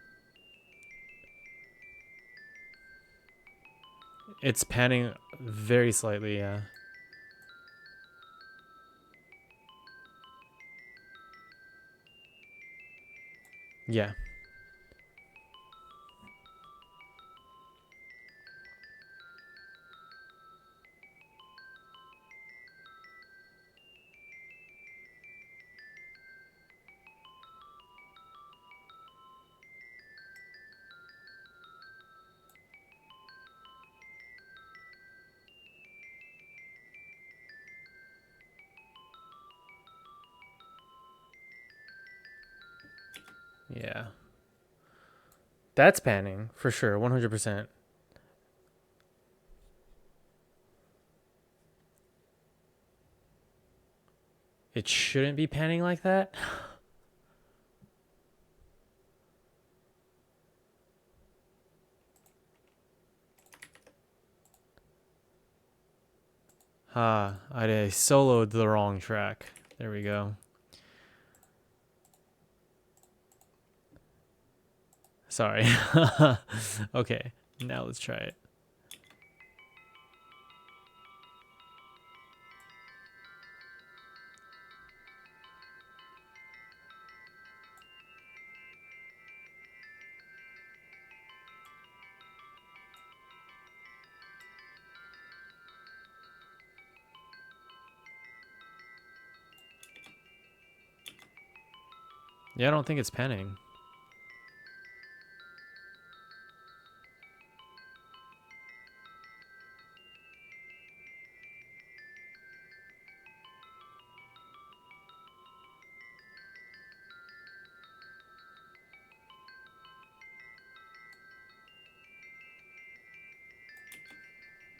It's panning very slightly, yeah. Yeah. Yeah. That's panning for sure, 100%. It shouldn't be panning like that. Ah, I soloed the wrong track. There we go. Sorry. Okay, now let's try it. Yeah, I don't think it's panning.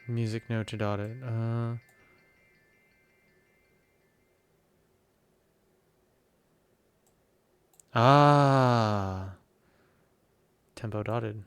Music note to dotted. Ah. Tempo dotted.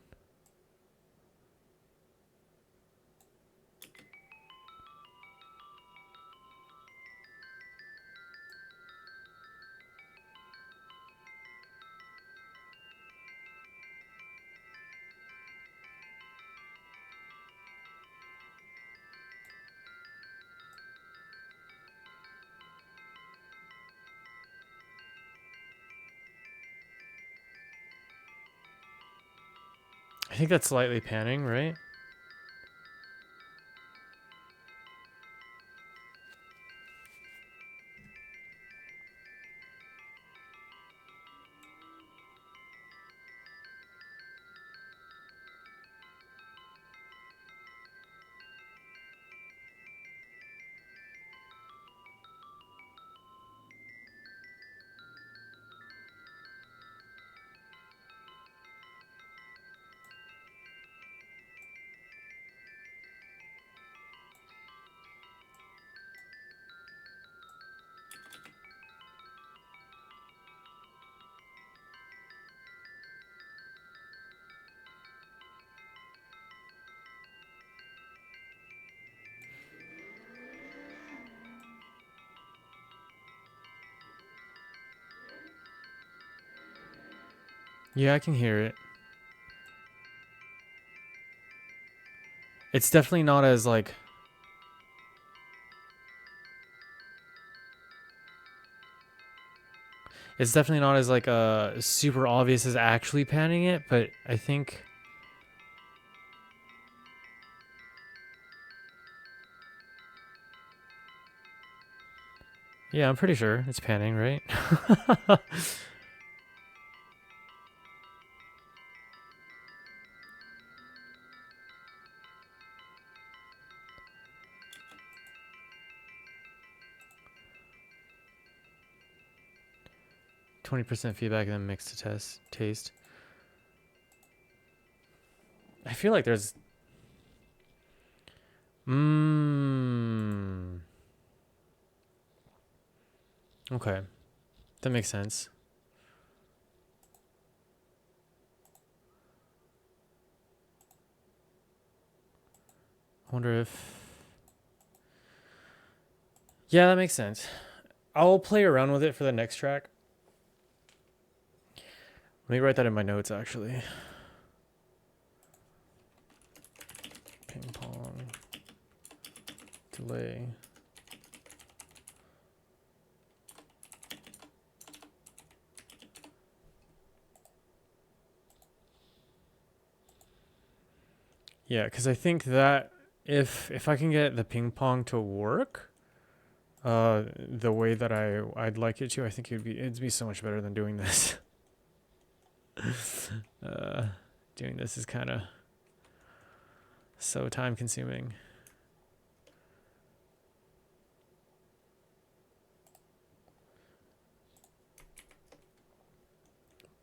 I think that's slightly panning, right? Yeah, I can hear it. It's definitely not as like... It's definitely not as like super obvious as actually panning it, but I think... Yeah, I'm pretty sure it's panning, right? 20% feedback and then mix to test taste. I feel like there's... Okay. That makes sense. I wonder if... Yeah, that makes sense. I'll play around with it for the next track. Let me write that in my notes, actually. Ping pong. Delay. Yeah, because I think that if I can get the ping pong to work, the way that I'd like it to, I think it'd be so much better than doing this. Doing this is kind of so time consuming.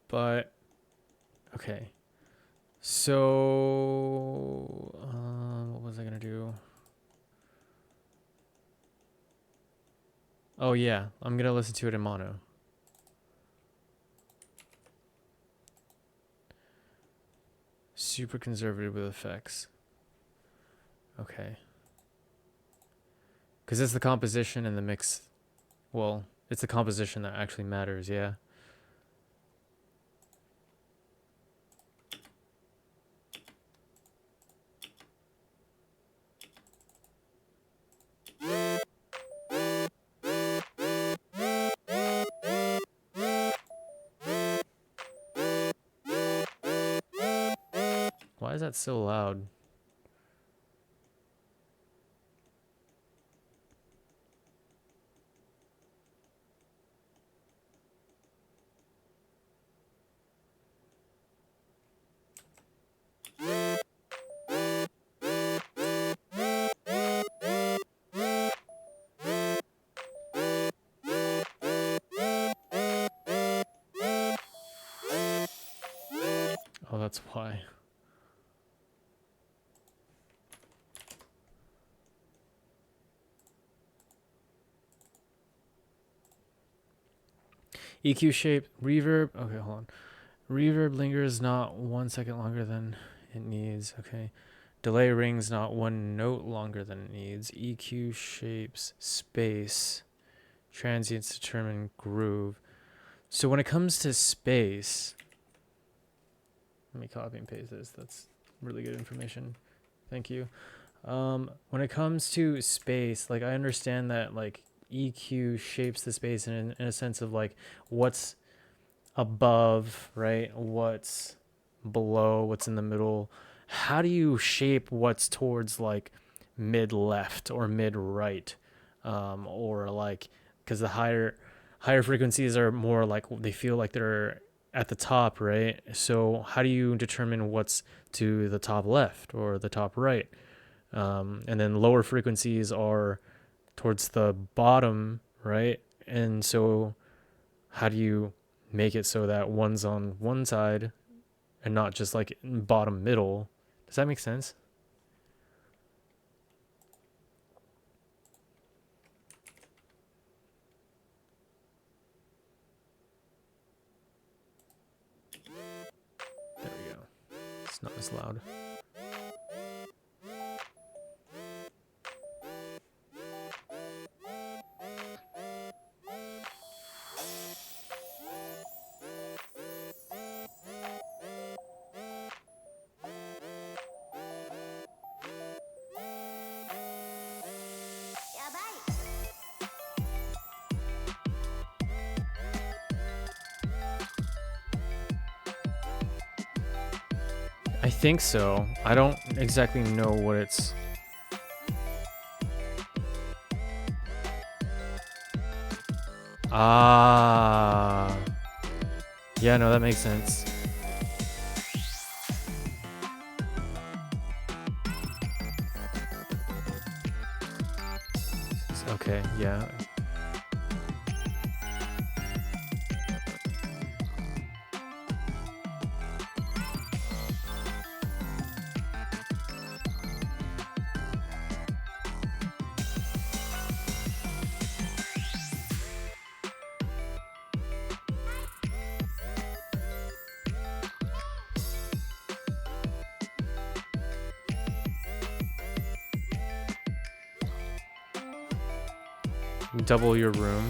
But okay, so what was I gonna do? Oh yeah, I'm gonna listen to it in mono. Super conservative with effects. Okay. Because it's the composition and the mix. Well, it's the composition that actually matters, yeah. Why is that so loud? Oh, that's why. EQ shape, reverb. Okay, hold on. Reverb lingers not 1 second longer than it needs. Okay. Delay rings not 1 note longer than it needs. EQ shapes, space. Transients determine groove. So when it comes to space, let me copy and paste this. That's really good information. Thank you. When it comes to space, like I understand that like EQ shapes the space in a sense of like what's above, right? What's below, what's in the middle. How do you shape what's towards like mid left or mid right? Or like, because the higher frequencies are more like they feel like they're at the top, right? So how do you determine what's to the top left or the top right? And then lower frequencies are towards the bottom, right? And so how do you make it so that one's on one side and not just like bottom middle? Does that make sense? There we go. It's not as loud. I think so. I don't exactly know what it's... Ah. Yeah, no, that makes sense. Okay, yeah. Double your room.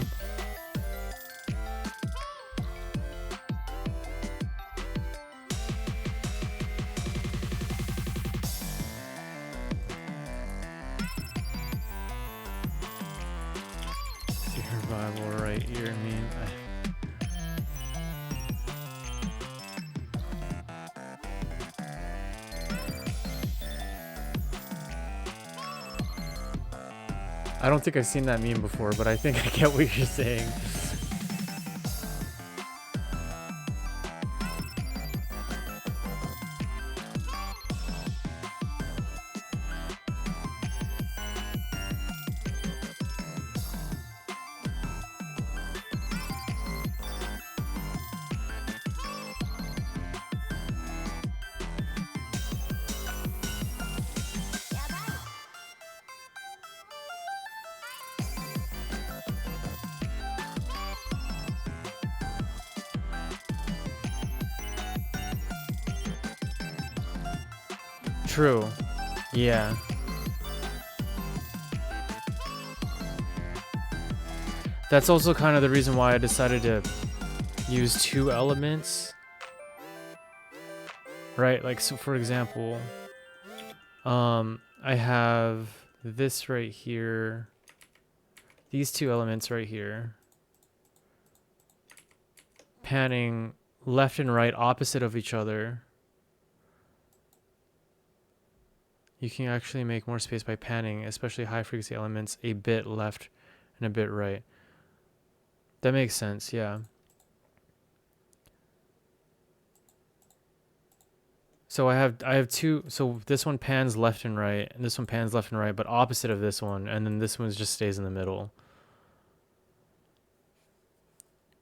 Survival right ear, man. I don't think I've seen that meme before, but I think I get what you're saying. True. Yeah. That's also kind of the reason why I decided to use 2 elements. Right? Like, so for example, I have this right here. These 2 elements right here. Panning left and right opposite of each other. You can actually make more space by panning, especially high frequency elements, a bit left and a bit right. That makes sense, yeah. So I have 2, so this one pans left and right, and this one pans left and right, but opposite of this one, and then this one just stays in the middle.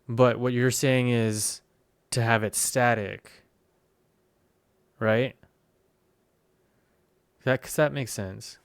But what you're saying is to have it static, right? That makes sense.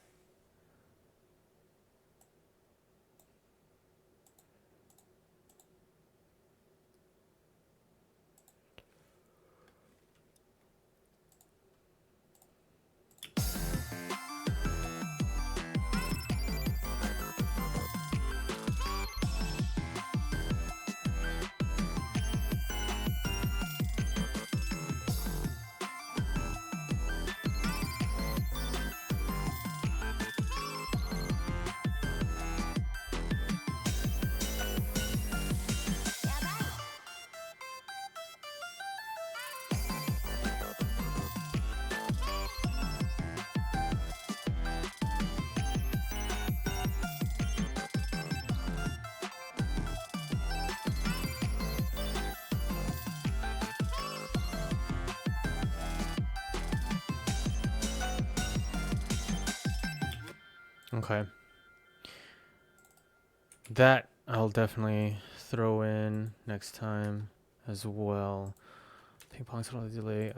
Okay. That I'll definitely throw in next time as well. Ping pong sort delay.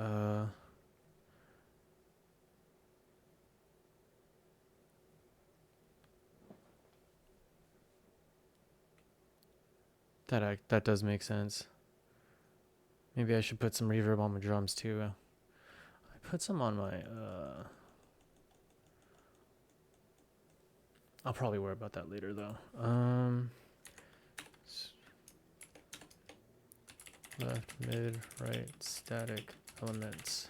That does make sense. Maybe I should put some reverb on my drums too. I put some on my I'll probably worry about that later though. Left, mid, right, static elements.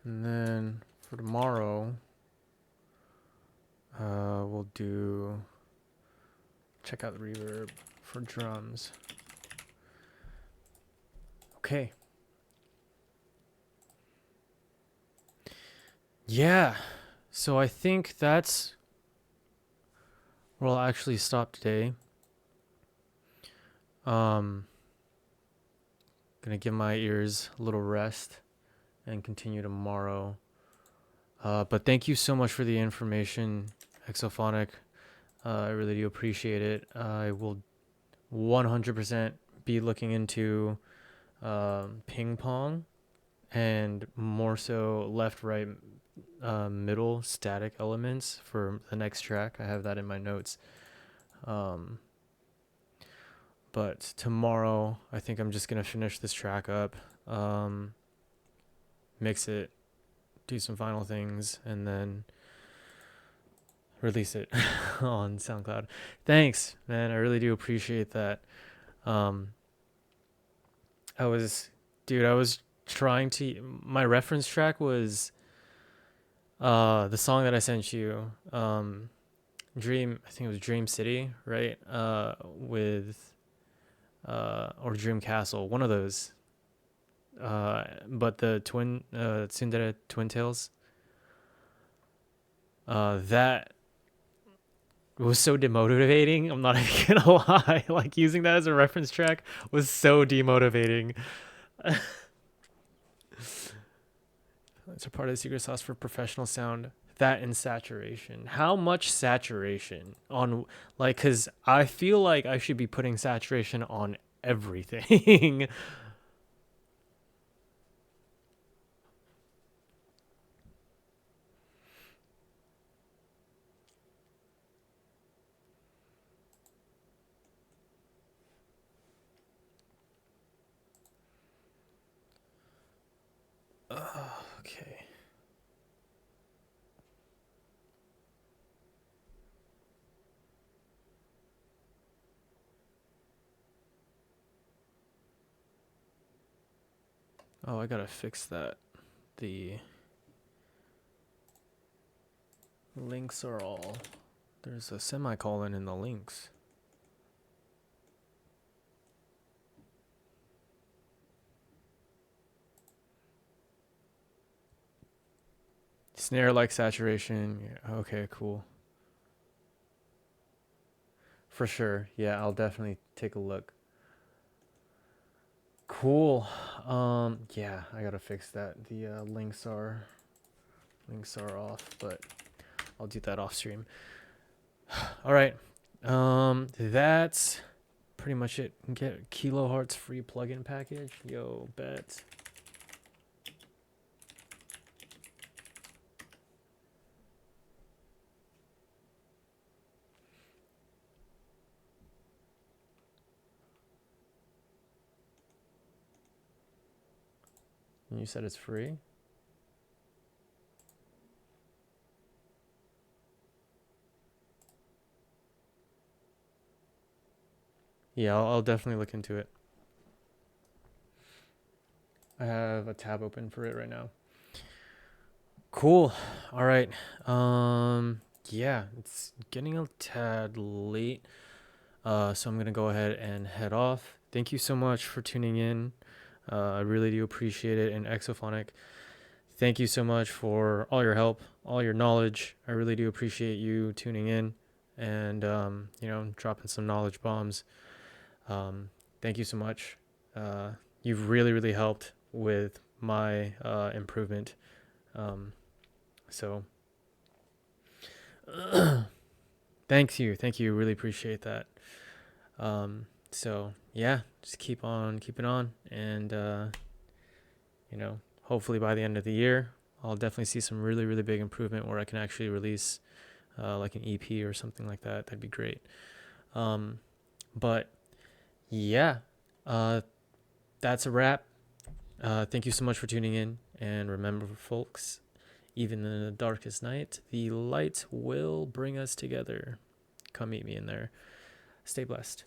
And then for tomorrow, we'll check out the reverb for drums. Okay. Yeah. So I think that's where I'll actually stop today. Gonna give my ears a little rest and continue tomorrow. But thank you so much for the information, Exophonic. I really do appreciate it. I will 100% be looking into ping pong and more so left, right, middle static elements for the next track. I have that in my notes. But tomorrow, I think I'm just going to finish this track up, mix it, do some final things, and then release it on SoundCloud. Thanks, man. I really do appreciate that. I was trying to, my reference track was the song that I sent you, Dream, I think it was Dream City, right? With or Dream Castle, one of those. but the tsundere twin tails, that was so demotivating. I'm not even gonna lie. Like using that as a reference track was so demotivating. It's a part of the secret sauce for professional sound. That and saturation. How much saturation on, like, cause I feel like I should be putting saturation on everything. Okay. Oh, I gotta fix that. The links are all, there's a semicolon in the links. Snare like saturation. Yeah, okay, cool. For sure. Yeah, I'll definitely take a look. Cool. Yeah, I gotta fix that. The links are off, but I'll do that off stream. All right. That's pretty much it. Get kilohertz free plugin package. Yo, bet. You said it's free? Yeah, I'll definitely look into it. I have a tab open for it right now. Cool. All right. Yeah, it's getting a tad late. So I'm gonna go ahead and head off. Thank you so much for tuning in. I really do appreciate it. And Exophonic, thank you so much for all your help, all your knowledge. I really do appreciate you tuning in and dropping some knowledge bombs. Thank you so much. You've really helped with my improvement. So thank you. Really appreciate that. So yeah, just keep on keeping on, and hopefully by the end of the year, I'll definitely see some really big improvement where I can actually release like an EP or something like that. That'd be great. But yeah, that's a wrap. Thank you so much for tuning in, and remember, folks, even in the darkest night, the light will bring us together. Come meet me in there. Stay blessed.